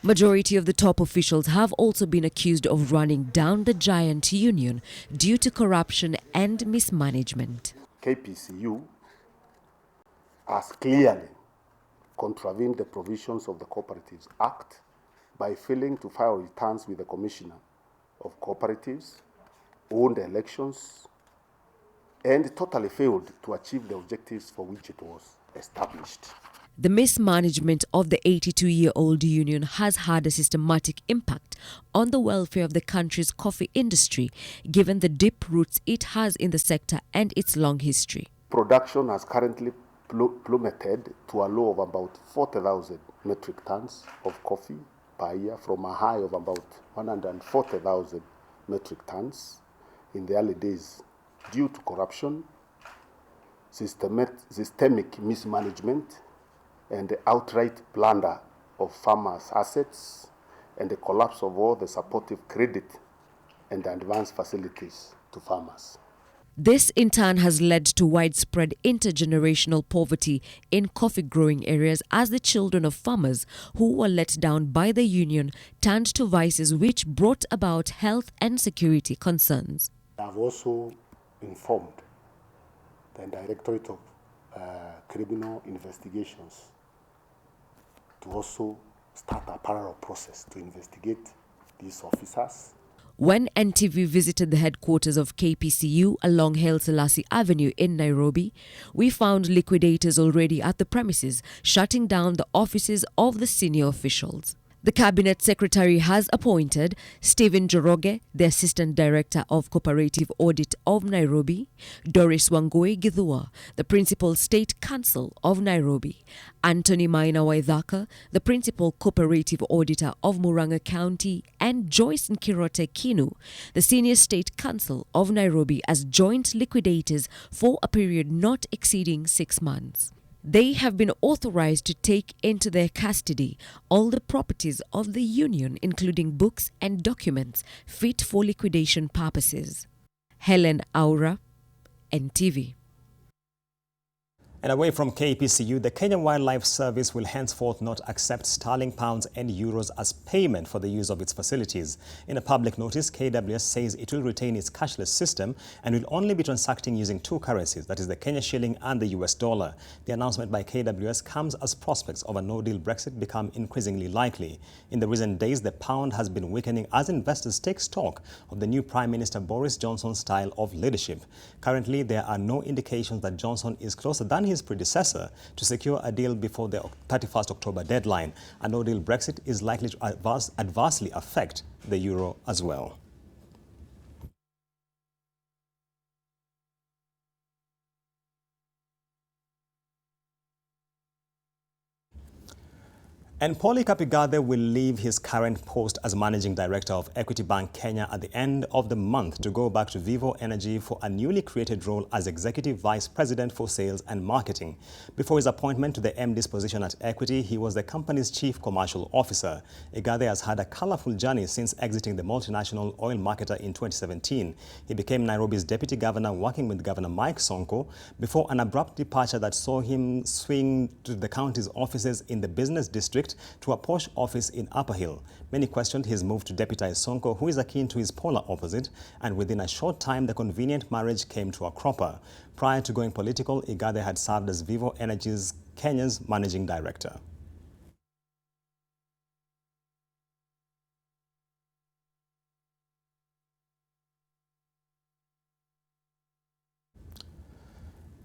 Majority of the top officials have also been accused of running down the giant union due to corruption and mismanagement. KPCU has clearly contravened the provisions of the Cooperatives Act by failing to file returns with the Commissioner of Cooperatives, owned elections, and totally failed to achieve the objectives for which it was established. The mismanagement of the 82-year-old union has had a systematic impact on the welfare of the country's coffee industry, given the deep roots it has in the sector and its long history. Production has currently plummeted to a low of about 40,000 metric tons of coffee per year from a high of about 140,000 metric tons in the early days due to corruption, systemic mismanagement, and the outright plunder of farmers' assets and the collapse of all the supportive credit and advance facilities to farmers. This in turn has led to widespread intergenerational poverty in coffee-growing areas as the children of farmers who were let down by the union turned to vices which brought about health and security concerns. I've also informed the Directorate of Criminal Investigations to also start a parallel process to investigate these officers. When NTV visited the headquarters of KPCU along Haile Selassie Avenue in Nairobi, we found liquidators already at the premises, shutting down the offices of the senior officials. The Cabinet Secretary has appointed Stephen Njoroge, the Assistant Director of Cooperative Audit of Nairobi, Doris Wangui Githua, the Principal State Counsel of Nairobi, Anthony Maina Waithaka, the Principal Cooperative Auditor of Murang'a County, and Joyce Nkirote Kinu, the Senior State Counsel of Nairobi, as joint liquidators for a period not exceeding 6 months. They have been authorized to take into their custody all the properties of the union, including books and documents fit for liquidation purposes. Helen Aura, NTV. And away from KPCU, the Kenya Wildlife Service will henceforth not accept sterling, pounds and euros as payment for the use of its facilities. In a public notice, KWS says it will retain its cashless system and will only be transacting using two currencies, that is the Kenya shilling and the US dollar. The announcement by KWS comes as prospects of a no-deal Brexit become increasingly likely. In the recent days, the pound has been weakening as investors take stock of the new Prime Minister Boris Johnson's style of leadership. Currently, there are no indications that Johnson is closer than his predecessor to secure a deal before the 31st October deadline. A no-deal Brexit is likely to adversely affect the euro as well. And Pauli Kapigade will leave his current post as Managing Director of Equity Bank Kenya at the end of the month to go back to Vivo Energy for a newly created role as Executive Vice President for Sales and Marketing. Before his appointment to the MD's position at Equity, he was the company's Chief Commercial Officer. Igade has had a colorful journey since exiting the multinational oil marketer in 2017. He became Nairobi's Deputy Governor, working with Governor Mike Sonko, before an abrupt departure that saw him swing to the county's offices in the business district visit to a posh office in Upper Hill. Many questioned his move to deputize Sonko, who is akin to his polar opposite, and within a short time, the convenient marriage came to a cropper. Prior to going political, Igade had served as Vivo Energy's Kenya's managing director.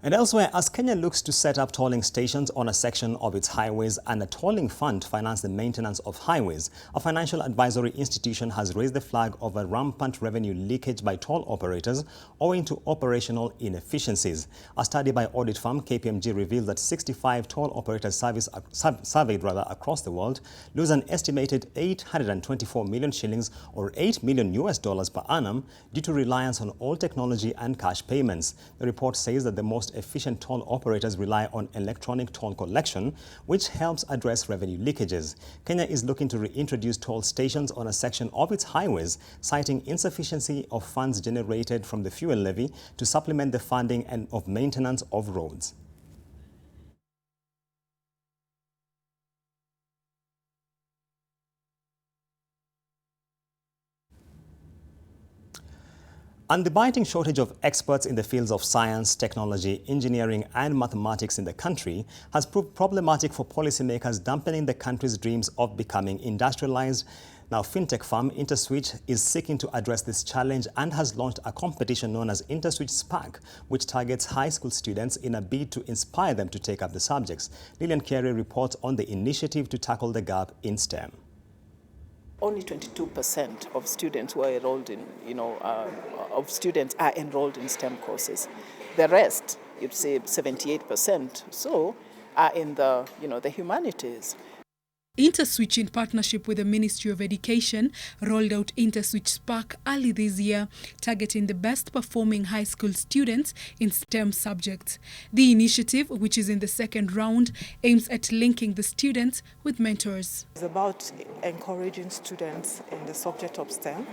And elsewhere, as Kenya looks to set up tolling stations on a section of its highways and a tolling fund to finance the maintenance of highways, a financial advisory institution has raised the flag of a rampant revenue leakage by toll operators owing to operational inefficiencies. A study by audit firm KPMG revealed that 65 toll operators surveyed across the world lose an estimated 824 million shillings or $8 million per annum due to reliance on old technology and cash payments. The report says that the most efficient toll operators rely on electronic toll collection, which helps address revenue leakages. Kenya is looking to reintroduce toll stations on a section of its highways, citing insufficiency of funds generated from the fuel levy to supplement the funding and of maintenance of roads. And the biting shortage of experts in the fields of science, technology, engineering and mathematics in the country has proved problematic for policymakers, dampening the country's dreams of becoming industrialized. Now, fintech firm InterSwitch is seeking to address this challenge and has launched a competition known as InterSwitch Spark, which targets high school students in a bid to inspire them to take up the subjects. Lillian Carey reports on the initiative to tackle the gap in STEM. Only 22% of students who are enrolled in, of students are enrolled in STEM courses. The rest, you'd say 78%, so are in the, the humanities. InterSwitch, in partnership with the Ministry of Education, rolled out InterSwitch Spark early this year, targeting the best performing high school students in STEM subjects. The initiative, which is in the second round, aims at linking the students with mentors. It's about encouraging students in the subject of STEM.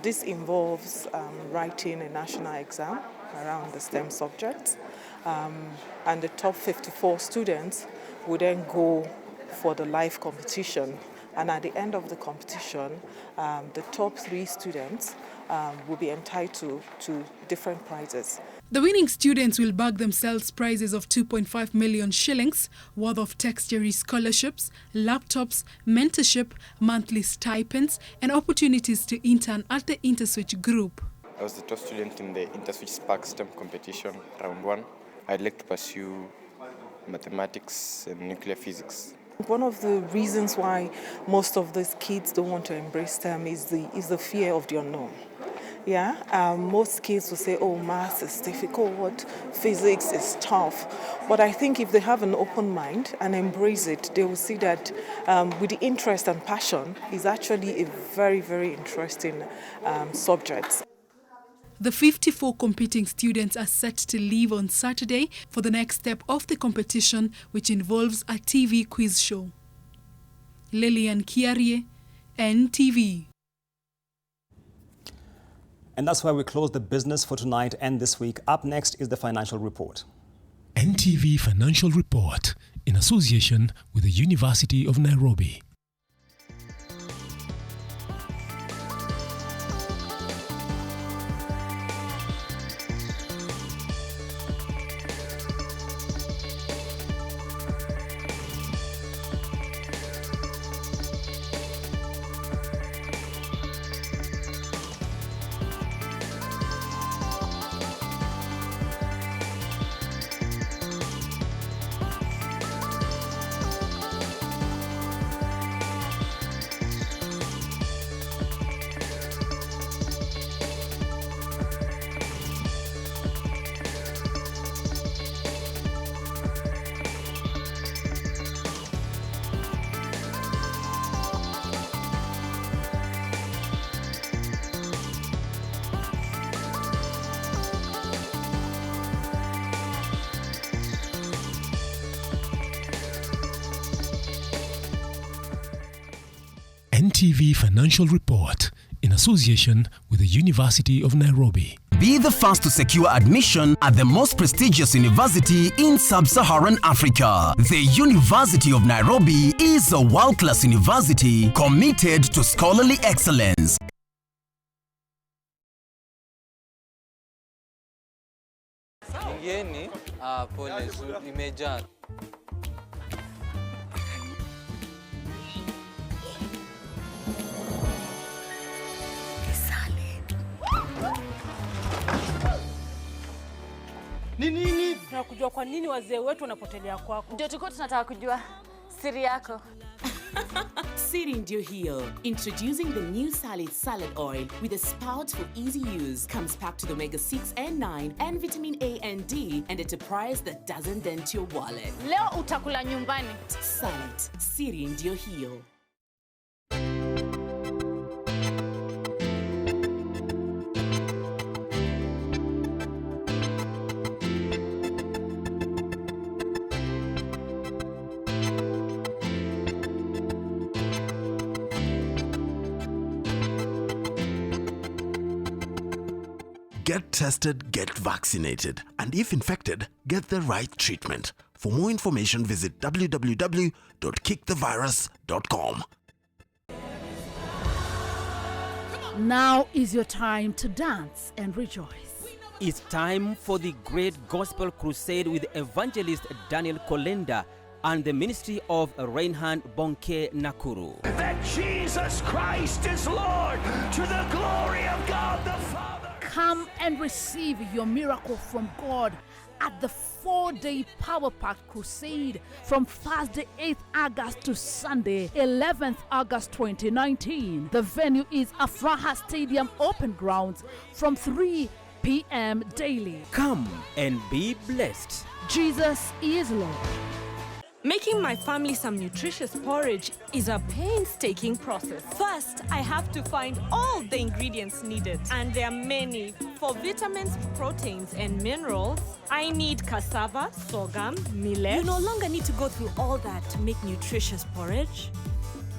This involves writing a national exam around the STEM subjects, and the top 54 students will then go for the live competition, and at the end of the competition, the top 3 students will be entitled to different prizes. The winning students will bag themselves prizes of 2.5 million shillings worth of textile scholarships, laptops, mentorship, monthly stipends, and opportunities to intern at the InterSwitch group. I was the top student in the InterSwitch Spark STEM competition, round 1. I'd like to pursue mathematics and nuclear physics. One of the reasons why most of these kids don't want to embrace STEM is the fear of the unknown. Most kids will say, oh, maths is difficult, physics is tough. But I think if they have an open mind and embrace it, they will see that with the interest and passion is actually a very, very interesting subject. The 54 competing students are set to leave on Saturday for the next step of the competition, which involves a TV quiz show. Lillian Kiarie, NTV. And that's where we close the business for tonight and this week. Up next is the financial report. NTV Financial Report in association with the University of Nairobi. NTV Financial Report in association with the University of Nairobi. Be the first to secure admission at the most prestigious university in sub-Saharan Africa. The University of Nairobi is a world-class university committed to scholarly excellence. Ingeni, pole, imejaa. Nini? Tunakujua kwa nini wazee wetu wanapotelea kwako. Ndio tuko tunataka kujua siri yako. Siri ndio hiyo. Introducing the new salad oil with a spout for easy use. Comes packed with omega-6 and 9 and vitamin A and D and at a price that doesn't dent your wallet. Leo utakula nyumbani. Salad. Siri ndio hiyo. Get tested, get vaccinated, and if infected, get the right treatment. For more information, visit www.kickthevirus.com. Now is your time to dance and rejoice. It's time for the Great Gospel Crusade with evangelist Daniel Kolenda and the ministry of Reinhard Bonke Nakuru. That Jesus Christ is Lord to the glory of God the Father. Come and receive your miracle from God at the 4-day power-packed crusade from Thursday 8th August to Sunday 11th August 2019. The venue is Afraha Stadium Open Grounds from 3 p.m. daily. Come and be blessed. Jesus is Lord. Making my family some nutritious porridge is a painstaking process. First, I have to find all the ingredients needed, and there are many. For vitamins, proteins, and minerals, I need cassava, sorghum, millet. You no longer need to go through all that to make nutritious porridge.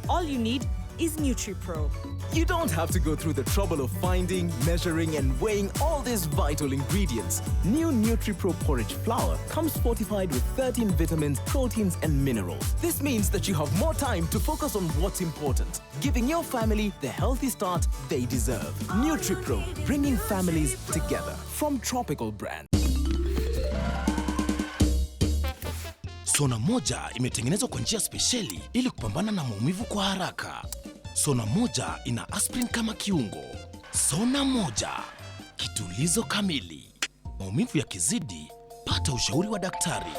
All you need is NutriPro. You don't have to go through the trouble of finding, measuring, and weighing all these vital ingredients. New NutriPro porridge flour comes fortified with 13 vitamins, proteins, and minerals. This means that you have more time to focus on what's important, giving your family the healthy start they deserve. NutriPro, bringing families together. From Tropical Brand. Sona moja imetengenezwa kwa njia spesheli ili kupambana na maumivu kwa haraka. Sona moja ina aspirin kama kiungo. Sona moja, kitulizo kamili. Maumivu yakizidi, pata ushauri wa daktari.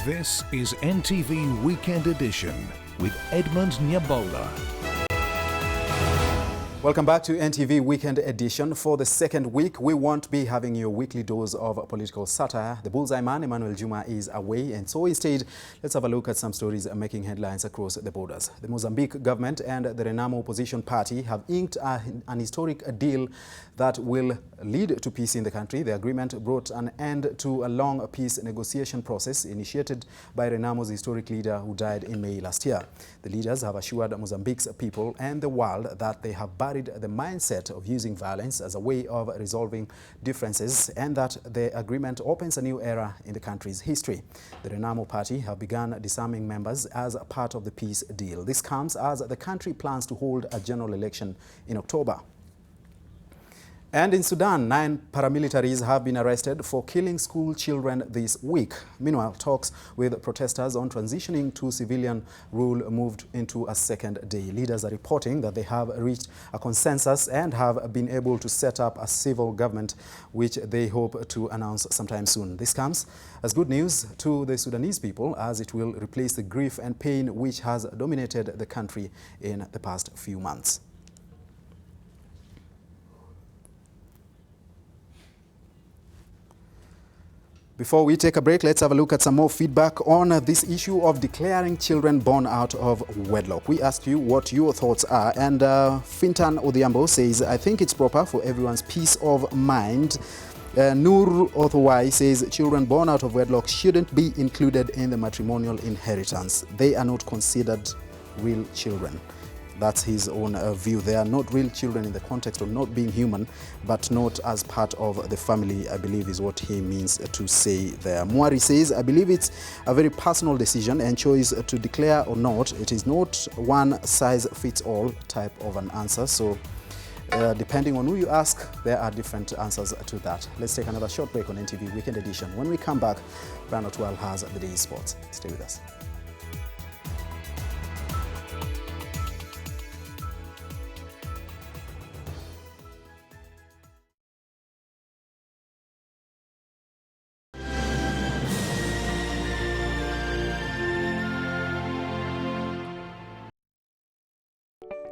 This is NTV Weekend Edition with Edmond Nyabola. Welcome back to NTV Weekend Edition. For the second week, we won't be having your weekly dose of political satire. The bullseye man, Emmanuel Juma, is away, and so instead, let's have a look at some stories making headlines across the borders. The Mozambique government and the Renamo opposition party have inked an historic deal that will lead to peace in the country. The agreement brought an end to a long peace negotiation process initiated by Renamo's historic leader who died in May last year. The leaders have assured Mozambique's people and the world that they have buried the mindset of using violence as a way of resolving differences and that the agreement opens a new era in the country's history. The Renamo party have begun disarming members as a part of the peace deal. This comes as the country plans to hold a general election in October. And in Sudan, 9 paramilitaries have been arrested for killing school children this week. Meanwhile, talks with protesters on transitioning to civilian rule moved into a second day. Leaders are reporting that they have reached a consensus and have been able to set up a civil government, which they hope to announce sometime soon. This comes as good news to the Sudanese people, as it will replace the grief and pain which has dominated the country in the past few months. Before we take a break, let's have a look at some more feedback on this issue of declaring children born out of wedlock. We asked you what your thoughts are, and Fintan Odhiambo says, I think it's proper for everyone's peace of mind Nur Othwai says children born out of wedlock shouldn't be included in the matrimonial inheritance. They are not considered real children. That's his own view. They are not real children in the context of not being human, but not as part of the family, I believe is what he means to say there. Mwari says, I believe it's a very personal decision and choice to declare or not. It is not one size fits all type of an answer. So depending on who you ask, there are different answers to that. Let's take another short break on NTV Weekend Edition. When we come back, Brian Otwal has the day's sports. Stay with us.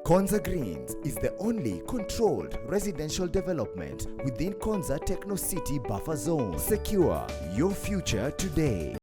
Konza Greens is the only controlled residential development within Konza Techno City buffer zone. Secure your future today.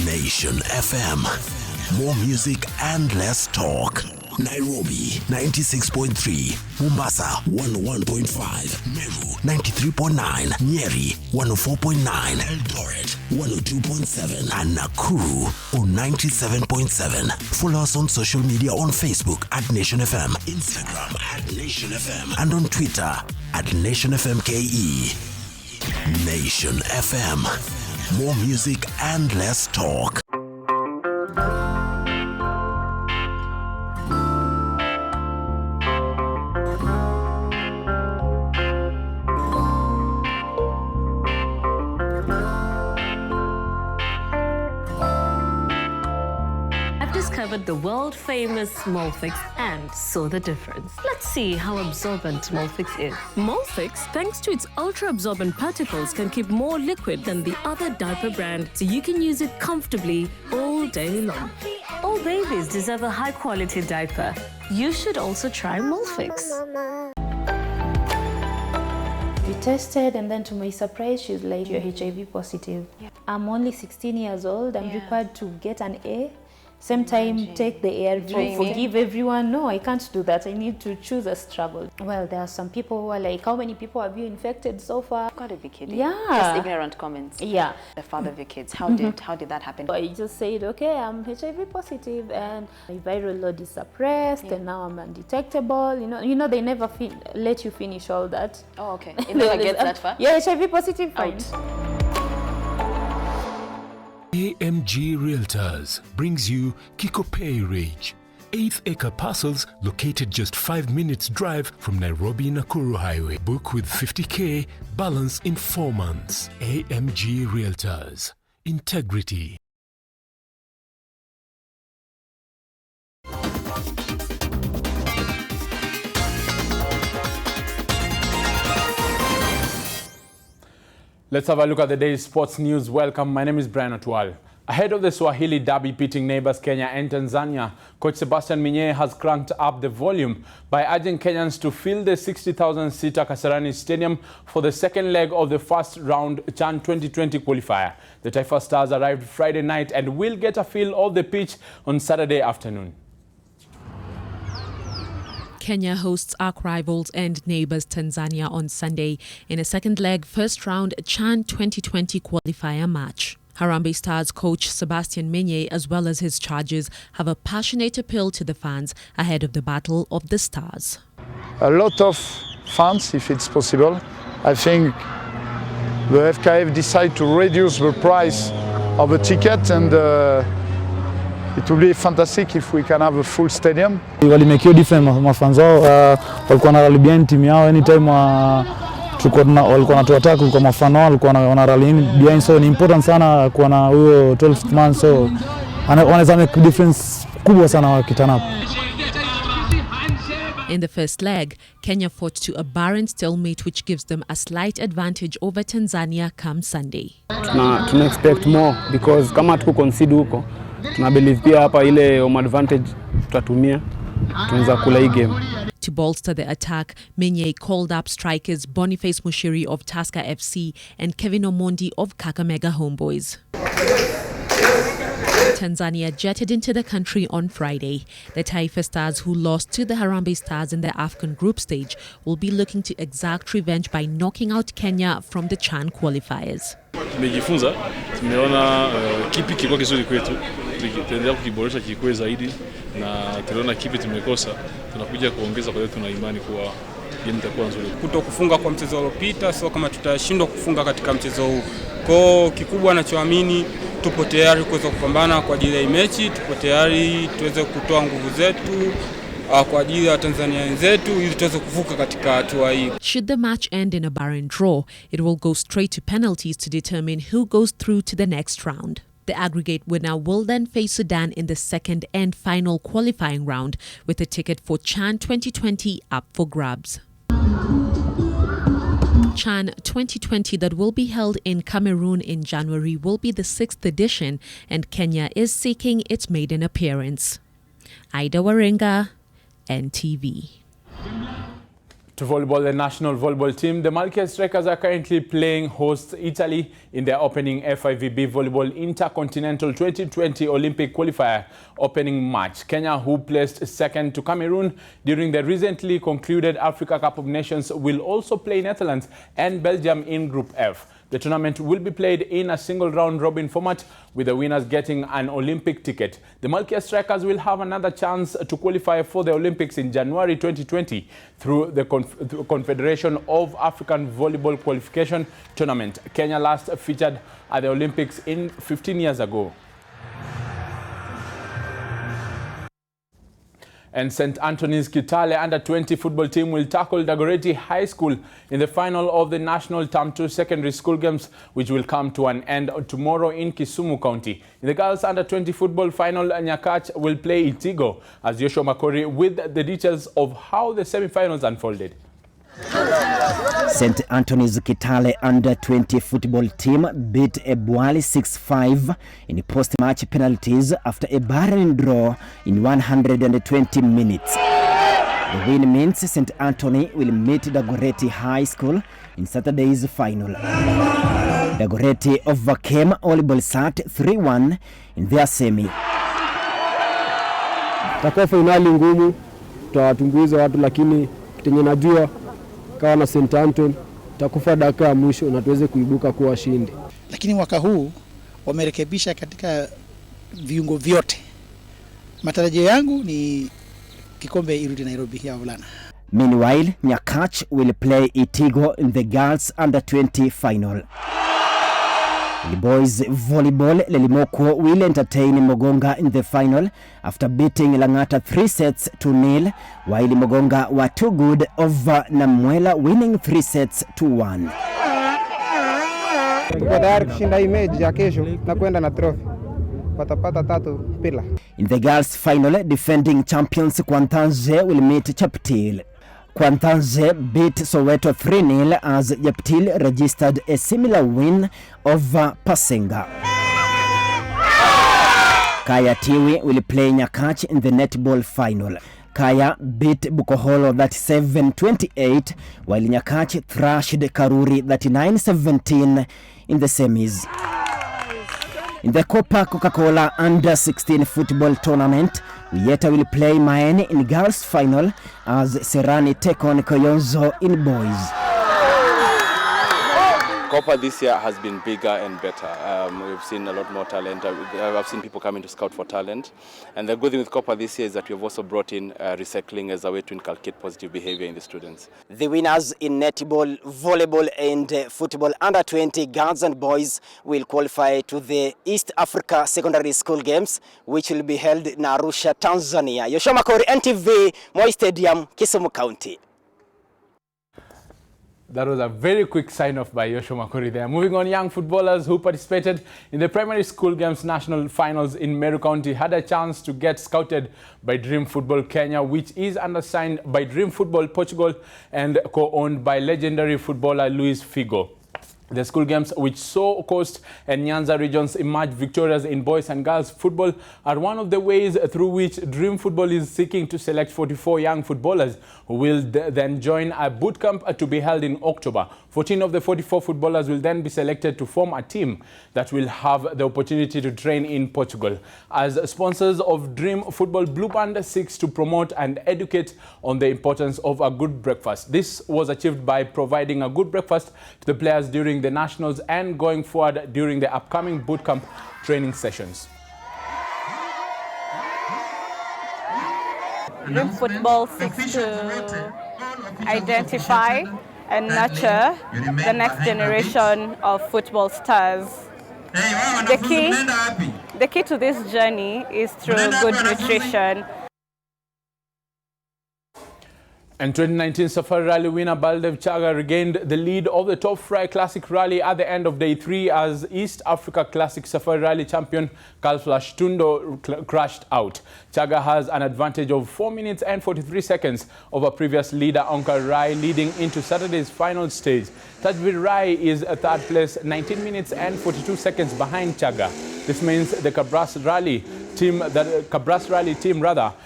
Nation FM. More music and less talk. Nairobi 96.3, Mombasa 101.5, Meru 93.9, Nyeri 104.9, Eldoret 102.7, and Nakuru on 97.7. Follow us on social media on Facebook at Nation FM, Instagram at Nation FM, and on Twitter at Nation FM KE. Nation FM. More music and less talk. The world-famous Molfix and saw the difference. Let's see how absorbent Molfix is. Molfix, thanks to its ultra-absorbent particles, can keep more liquid than the other diaper brand, so you can use it comfortably all day long. All babies deserve a high-quality diaper. You should also try Molfix. We tested, and then to my surprise, she's like, you're HIV positive. Yeah. I'm only 16 years old. I'm required to get an A. Same time, take the ARV, forgive everyone. No, I can't do that. I need to choose a struggle. Well, there are some people who are like, how many people have you infected so far? You've got to be kidding. Yeah. Just ignorant comments. Yeah. The father of your kids. How did that happen? I just said, okay, I'm HIV positive and my viral load is suppressed and now I'm undetectable. You know, they never let you finish all that. Oh, okay. It never gets that far? Yeah, HIV positive, fine. AMG Realtors brings you Kikopay Ridge, 8th-acre parcels located just 5 minutes drive from Nairobi-Nakuru Highway. Book with 50K, balance in 4 months. AMG Realtors. Integrity. Let's have a look at the day's sports news. Welcome, my name is Brian Otwal. Ahead of the Swahili Derby pitting neighbors Kenya and Tanzania, Coach Sebastian Minye has cranked up the volume by urging Kenyans to fill the 60,000-seater Kasarani Stadium for the second leg of the first round CHAN 2020 qualifier. The Taifa Stars arrived Friday night and will get a feel of the pitch on Saturday afternoon. Kenya hosts arch rivals and neighbors Tanzania on Sunday in a second leg first round CHAN 2020 qualifier match. Harambee Stars coach Sebastian Minye, as well as his charges, have a passionate appeal to the fans ahead of the Battle of the Stars. A lot of fans, if it's possible. I think the FKF decided to reduce the price of the ticket, and it will be fantastic if we can have a full stadium. Walimekio different mafans wao walikuwa wanarally team yao anytime walikuwa wanatuattack, walikuwa mafano walikuwa wanarally behind, so ni important sana kuwa na huyo 12th man, so wanaweza make difference kubwa sana wakitana. In the first leg, Kenya fought to a barren stalemate which gives them a slight advantage over Tanzania come Sunday. Tuna expect more because kama tuko concede huko, tuna believe pia hapa ile home advantage tutatumia, tunaweza kula hii game. To bolster the attack, Menye called up strikers Boniface Mushiri of Tusker FC and Kevin Omondi of Kakamega Homeboys. Tanzania jetted into the country on Friday. The Taifa Stars, who lost to the Harambee Stars in the AFCON group stage, will be looking to exact revenge by knocking out Kenya from the CHAN qualifiers. Tumejifunza, tumeona kipi kilikuwa kizuri kwetu, tutaendelea kukiboresha kikue zaidi, na tuliona kipi tumekosa, tunakuja kuongeza kwa hiyo tuna imani kuwa game itakuwa nzuri. Kutokufunga kwa mchezo uliopita, sio kama tutashindwa kufunga katika mchezo huu. Kwa kikubwa anachoamini, tupo tayari kuweza kupambana kwa ajili ya mechi, tupo tayari tuweze kutoa nguvu zetu kwa ajili ya Tanzania wenzetu ili tuweze kuvuka katika hatua hii. Should the match end in a barren draw, it will go straight to penalties to determine who goes through to the next round. The aggregate winner will then face Sudan in the second and final qualifying round, with a ticket for CHAN 2020 up for grabs. CHAN 2020 that will be held in Cameroon in January will be the 6th edition, and Kenya is seeking its maiden appearance. Ida Warenga, NTV. To volleyball, the national volleyball team, the Malkia Strikers are currently playing host Italy in their opening FIVB Volleyball Intercontinental 2020 Olympic qualifier opening match. Kenya, who placed second to Cameroon during the recently concluded Africa Cup of Nations, will also play Netherlands and Belgium in Group F. The tournament will be played in a single round robin format, with the winners getting an Olympic ticket. The Malkia Strikers will have another chance to qualify for the Olympics in January 2020 through the Confederation of African Volleyball Qualification Tournament. Kenya last featured at the Olympics 15 years ago. And St. Anthony's Kitale under-20 football team will tackle Dagoretti High School in the final of the National Term 2 Secondary School Games, which will come to an end tomorrow in Kisumu County. In the girls under-20 football final, Nyakach will play Itigo, as Joshua Makori with the details of how the semi-finals unfolded. St. Anthony's Kitale under-20 football team beat Ebwali 6-5 in post-match penalties after a barren draw in 120 minutes. The win means St. Anthony will meet Dagoretti High School in Saturday's final. Dagoretti overcame Olibolsat 3-1 in their semi. Takuwa finali ngumu, tutawatumbuiza watu, lakini kitenye najua kawa na St. Anthony takufa dakika ya mwisho na tuweze kuibuka kuwa washindi. Lakini mwaka huu wamerekebisha katika viungo vyote. Matarajio yangu ni kikombe irudi Nairobi ya wavulana. Meanwhile, Nyakach will play Itigo in the girls under-20 final. The boys volleyball, Lelimoko will entertain Mogonga in the final after beating Langata 3 sets to 0, while Mogonga were too good over Namwela, winning 3 sets to 1. Tuko tayari kushinda hii mechi ya kesho na kwenda na trophy. Patapata 3 pila. In the girls final, defending champions Kwantanze will meet Chaptil. Kwantanze beat Soweto 3-0 as Chaptil registered a similar win over Pasenga. Kaya Tiwi will play Nyakach in the netball final. Kaya beat Bukoholo 37-28, while Nyakach thrashed Karuri 39-17 in the semis. In the Coca-Cola under-16 football tournament, Uyeta will play Maene in girls final as Serani take on Koyonzo in boys. Copa this year has been bigger and better. We've seen a lot more talent. I've seen people coming to scout for talent. And the good thing with Copa this year is that we've also brought in recycling as a way to inculcate positive behavior in the students. The winners in netball, volleyball and football under-20 girls and boys will qualify to the East Africa Secondary School Games, which will be held in Arusha, Tanzania. Joshua, NTV, Moi Stadium, Kisumu County. That was a very quick sign-off by Yoshua Makori there. Moving on, young footballers who participated in the primary school games national finals in Meru County had a chance to get scouted by Dream Football Kenya, which is undersigned by Dream Football Portugal and co-owned by legendary footballer Luis Figo. The school games, which saw Coast and Nyanza regions emerge victorious in boys and girls football, are one of the ways through which Dream Football is seeking to select 44 young footballers who will then join a boot camp to be held in October. 14 of the 44 footballers will then be selected to form a team that will have the opportunity to train in Portugal. As sponsors of Dream Football, Blue Band seeks to promote and educate on the importance of a good breakfast. This was achieved by providing a good breakfast to the players during the nationals and going forward during the upcoming bootcamp training sessions. Dream Football seeks to identify and nurture the next generation of football stars. The key to this journey is through good nutrition. And 2019 Safari Rally winner Baldev Chaga regained the lead of the Top Fry Classic Rally at the end of day 3 as East Africa Classic Safari Rally champion Carl Flash Tundo crashed out. Chaga has an advantage of 4 minutes and 43 seconds over previous leader Onkar Rai leading into Saturday's final stage. Tajvir Rai is a third place, 19 minutes and 42 seconds behind Chaga. This means the Cabras Rally team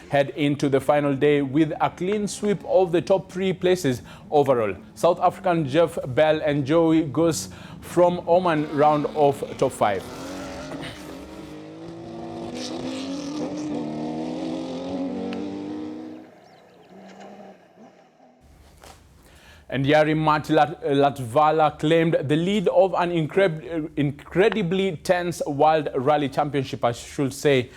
head into the final day with a clean sweep of the top 3 places overall. South African Jeff Bell and Joey Goose from Oman round off top 5. And Yari Mat Latvala claimed the lead of an incredibly tense World Rally Championship, I should say,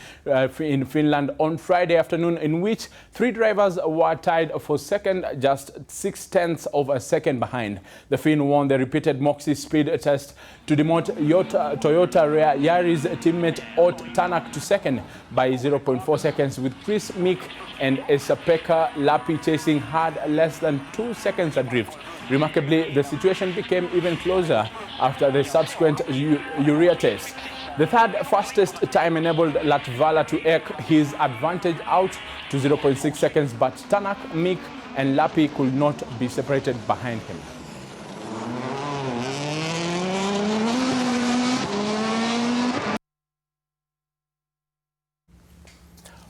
in Finland on Friday afternoon, in which 3 drivers were tied for second, just 0.6 of a second behind. The Finn won the repeated Moxie speed test to demote Toyota Yari's teammate Ott Tanak to second by 0.4 seconds, with Chris Mick and Esa-Pekka Lappi chasing hard less than 2 seconds adrift. Remarkably, the situation became even closer after the subsequent urea test. The third fastest time enabled Latvala to eke his advantage out to 0.6 seconds, but Tanak, Mick and Lappi could not be separated behind him.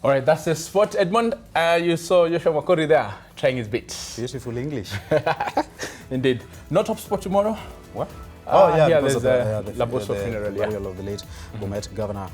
All right, that's the spot. Edmond, you saw Yoshua Makori there trying his bit. Beautiful English. Indeed. No top spot tomorrow? What? There's the Laboso funeral. Burial of the late Bomet Governor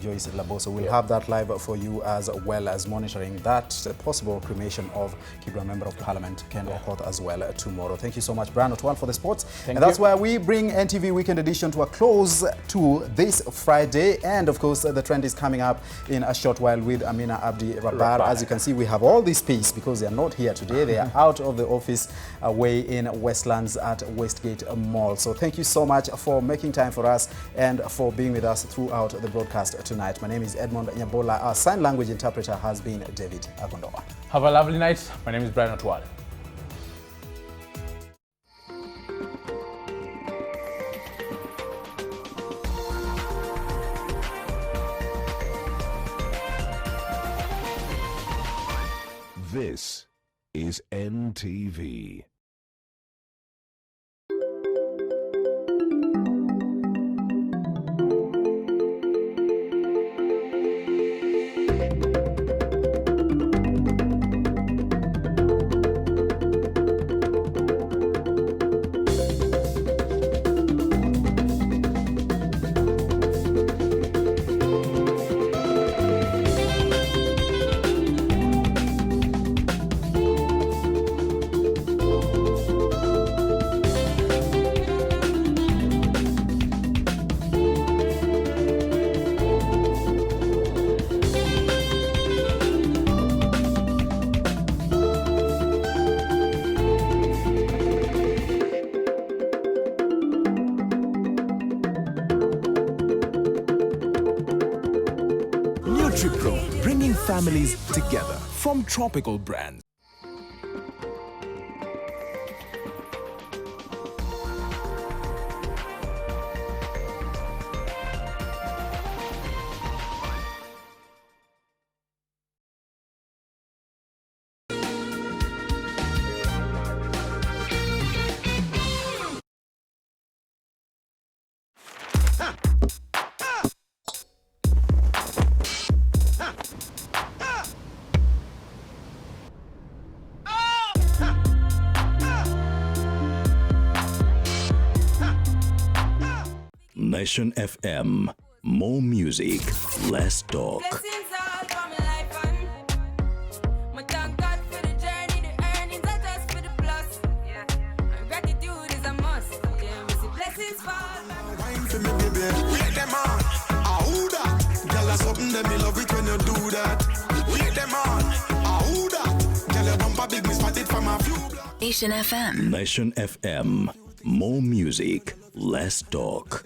Joyce Laboso. We'll have that live for you, as well as monitoring that possible cremation of Kibra Member of Parliament Ken Okoth as well tomorrow. Thank you so much, Brian Otwal, for the sports. And that's where we bring NTV Weekend Edition to a close to this Friday. And of course, the trend is coming up in a short while with Amina Abdi Rabar. As you can see, we have all this space because they are not here today. They are out of the office away in Westlands at Westgate Mall. So thank you so much for making time for us and for being with us throughout the broadcast tonight. My name is Edmond Nyabola. Our sign language interpreter has been David Agondoa. Have a lovely night. My name is Brian Otwal. This is NTV. bringing families together from tropical brands. Nation FM. More music, less talk. Nation FM. Nation FM. More music, less talk.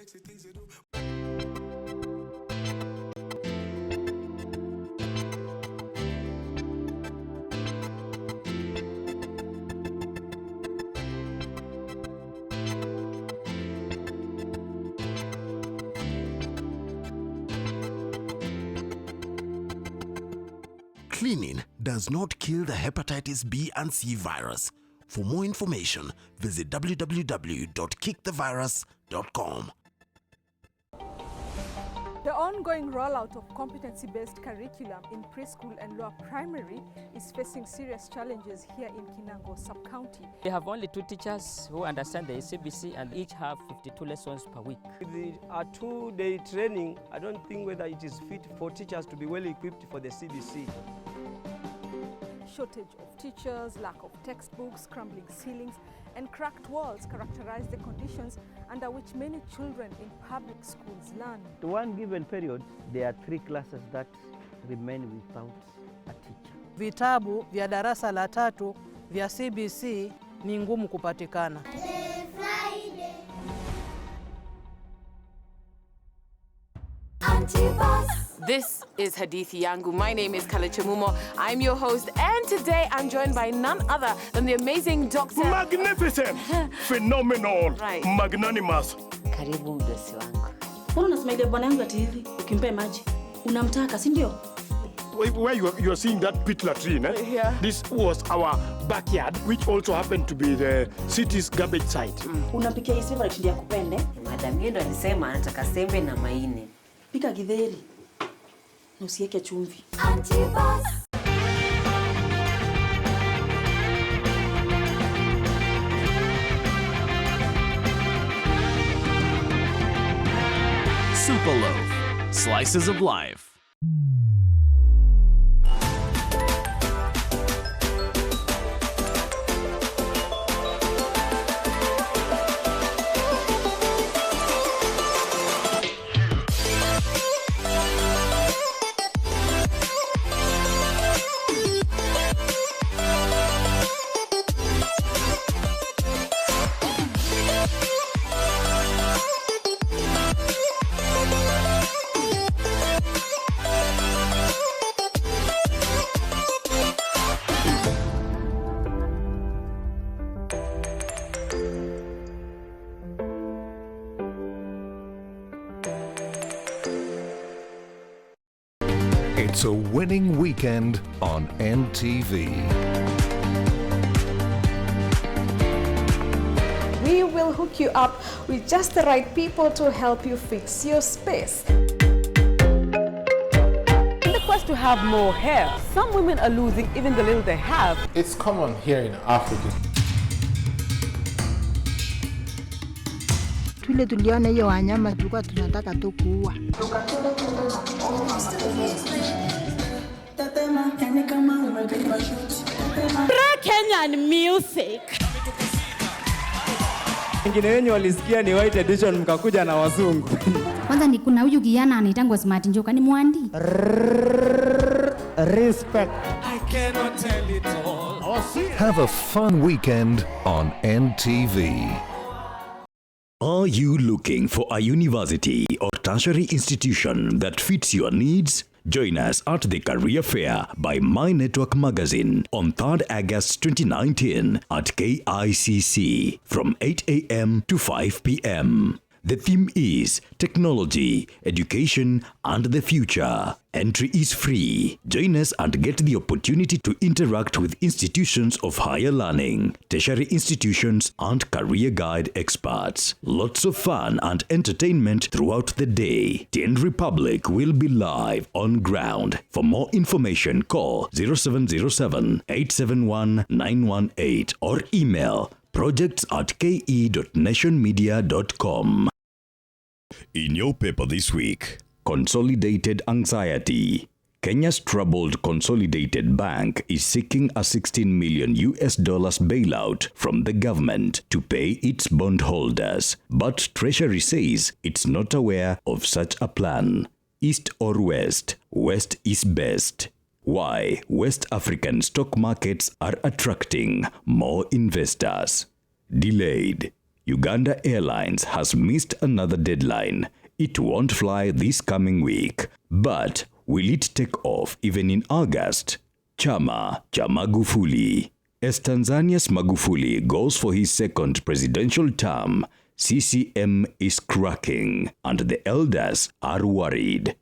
Cleaning does not kill the hepatitis B and C virus. For more information, visit www.kickthevirus.com. The ongoing rollout of competency-based curriculum in preschool and lower primary is facing serious challenges here in Kinango sub-county. We have only 2 teachers who understand the CBC and each have 52 lessons per week. With a 2-day training, I don't think whether it is fit for teachers to be well equipped for the CBC. Shortage of teachers, lack of textbooks, crumbling ceilings and cracked walls characterize the conditions under which many children in public schools learn. To one given period, there are 3 classes that remain without a teacher. Vitabu vya darasa la 3 vya CBC ni ngumu kupatikana. This is Hadithi Yangu. My name is Kalechamumo. I'm your host, and today I'm joined by none other than the amazing Dr. Magnificent, phenomenal, right. Magnanimous. Karibu mdosi wangu. Mbona unasmailia bwana yangu ati hivi? Ukimpe maji unamtaka, si ndio? Where you are seeing that pit latrine, Yeah. This was our backyard, which also happened to be the city's garbage site. Unapikia hii favorite ndio yakupende? Madam yeye ndo alisema anataka sembe na maine. Pika githeri. Na usiweke chumvi. Super Loaf, slices of life. It's a winning weekend on NTV. We will hook you up with just the right people to help you fix your space. In the quest to have more hair, some women are losing even the little they have. It's common here in Africa. Tule tuliona hiyo wanyama tulikuwa tunataka tu kuua. Kenyan music. Wengine wenyu walisikia ni white edition mkakuja na wazungu. Kwanza ni kuna huyu kijana anaitangwa Smart Njoka, ni Mwandi. Respect. I cannot tell it all. Have a fun weekend on NTV. Are you looking for a university or tertiary institution that fits your needs? Join us at the Career Fair by My Network Magazine on 3rd August 2019 at KICC from 8 a.m. to 5 p.m. The theme is Technology, Education and the Future. Entry is free. Join us and get the opportunity to interact with institutions of higher learning, tertiary institutions and career guide experts. Lots of fun and entertainment throughout the day. TN Republic will be live on ground. For more information, call 0707 871 918 or email projects@ke.nationmedia.com. In your paper this week, Consolidated Anxiety. Kenya's troubled Consolidated Bank is seeking a $16 million bailout from the government to pay its bondholders. But Treasury says it's not aware of such a plan. East or West? West is best. Why West African stock markets are attracting more investors. Delayed. Uganda Airlines has missed another deadline. It won't fly this coming week. But will it take off even in August? Chama cha Magufuli. As Tanzania's Magufuli goes for his second presidential term, CCM is cracking and the elders are worried.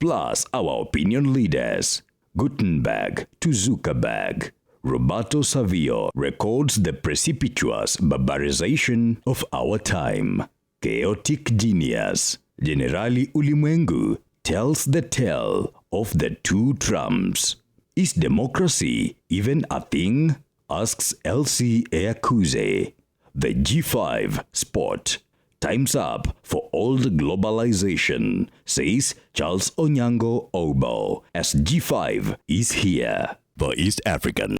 Plus our opinion leaders. Gutenberg to Zuckerberg. Roberto Savio records the precipitous barbarization of our time. Chaotic genius. Generali Ulimwengu tells the tale of the two Trumps. Is democracy even a thing? Asks LC Eyakuze. The G5 Sport. Time's up for old globalization, says Charles Onyango Obo, as G5 is here. The East African.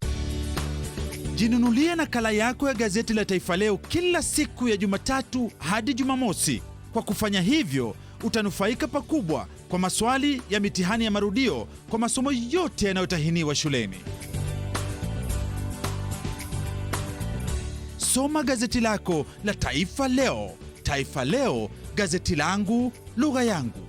Jinunulie nakala yako ya gazeti la Taifa Leo kila siku ya Jumatatu hadi Jumamosi. Kwa kufanya hivyo, utanufaika pakubwa kwa maswali ya mitihani ya marudio kwa masomo yote yanayotahiniwa shuleni. Soma gazeti lako la Taifa Leo. Taifa Leo, gazeti langu, lugha yangu.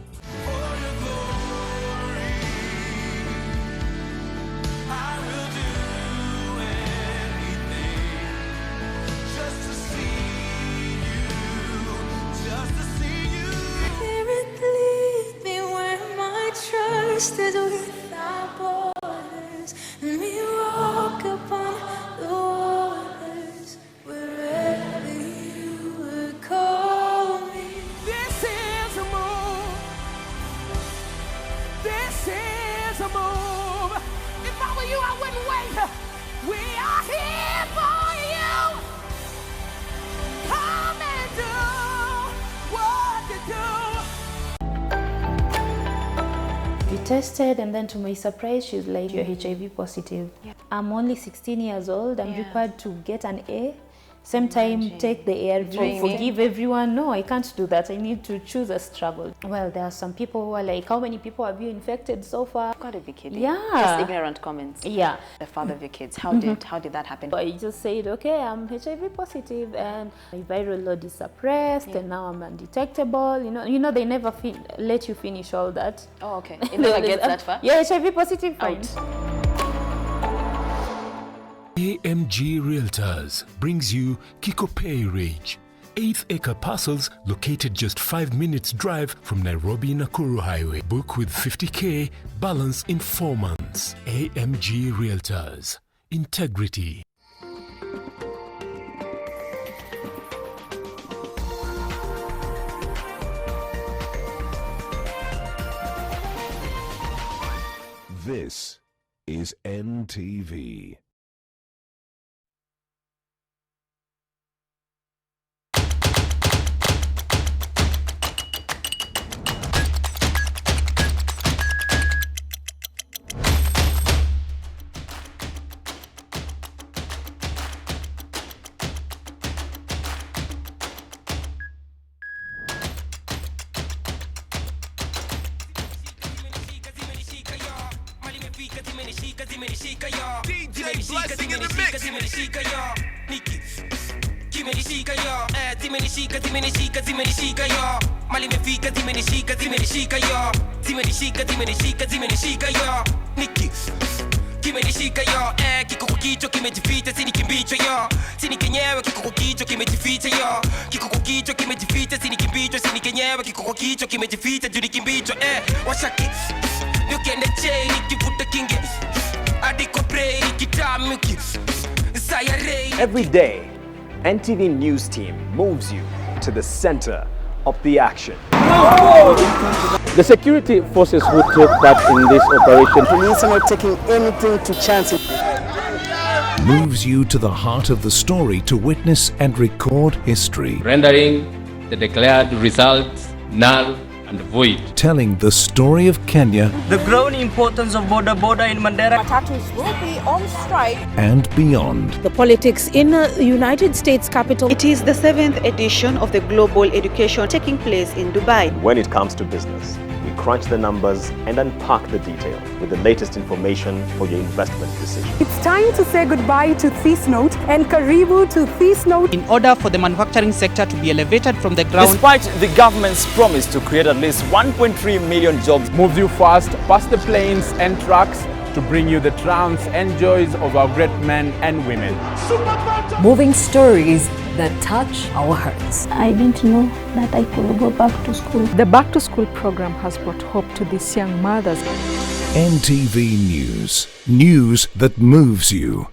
Without borders, and we walk upon the waters wherever you would call me. This is a move. This is a move. If I were you, I wouldn't wait. We are here for you. Come and do what you do. We tested, and then to my surprise, she's like, you're HIV positive. Yeah. I'm only 16 years old. I'm required to get an A. Same time, take the ARV. Forgive everyone. No, I can't do that. I need to choose a struggle. Well, there are some people who are like, how many people have you infected so far? You've got to be kidding. Yeah. Just ignorant comments. Yeah. The father of your kids. How did that happen? I just said, okay, I'm HIV positive, and my viral load is suppressed, and now I'm undetectable. You know, they never let you finish all that. Oh, okay. It never gets that far? Yeah, HIV positive, fine. AMG Realtors brings you Kikopay Ridge. 8-acre parcels located just 5 minutes drive from Nairobi-Nakuru Highway. Book with 50K, balance in 4 months. AMG Realtors. Integrity. This is NTV. Every day, NTV News Team moves you to the center of the action. The security forces who took part in this operation. Police are not taking anything to chance. Moves you to the heart of the story to witness and record history. Rendering the declared results null and void. Telling the story of Kenya The growing importance of border in Mandera. Matatus will be on strike. and beyond. The politics in the United States capital. It is the 7th edition of the Global Education taking place in Dubai. When it comes to business, we crunch the numbers and unpack the detail with the latest information for your investment decision. It's time to say goodbye to this note and karibu to this note. In order for the manufacturing sector to be elevated from the ground. Despite the government's promise to create at least 1.3 million jobs. Moves you fast past the planes and trucks to bring you the triumphs and joys of our great men and women. Moving stories that touch our hearts. I didn't know that I could go back to school. The Back to School program has brought hope to these young mothers. NTV News. News that moves you.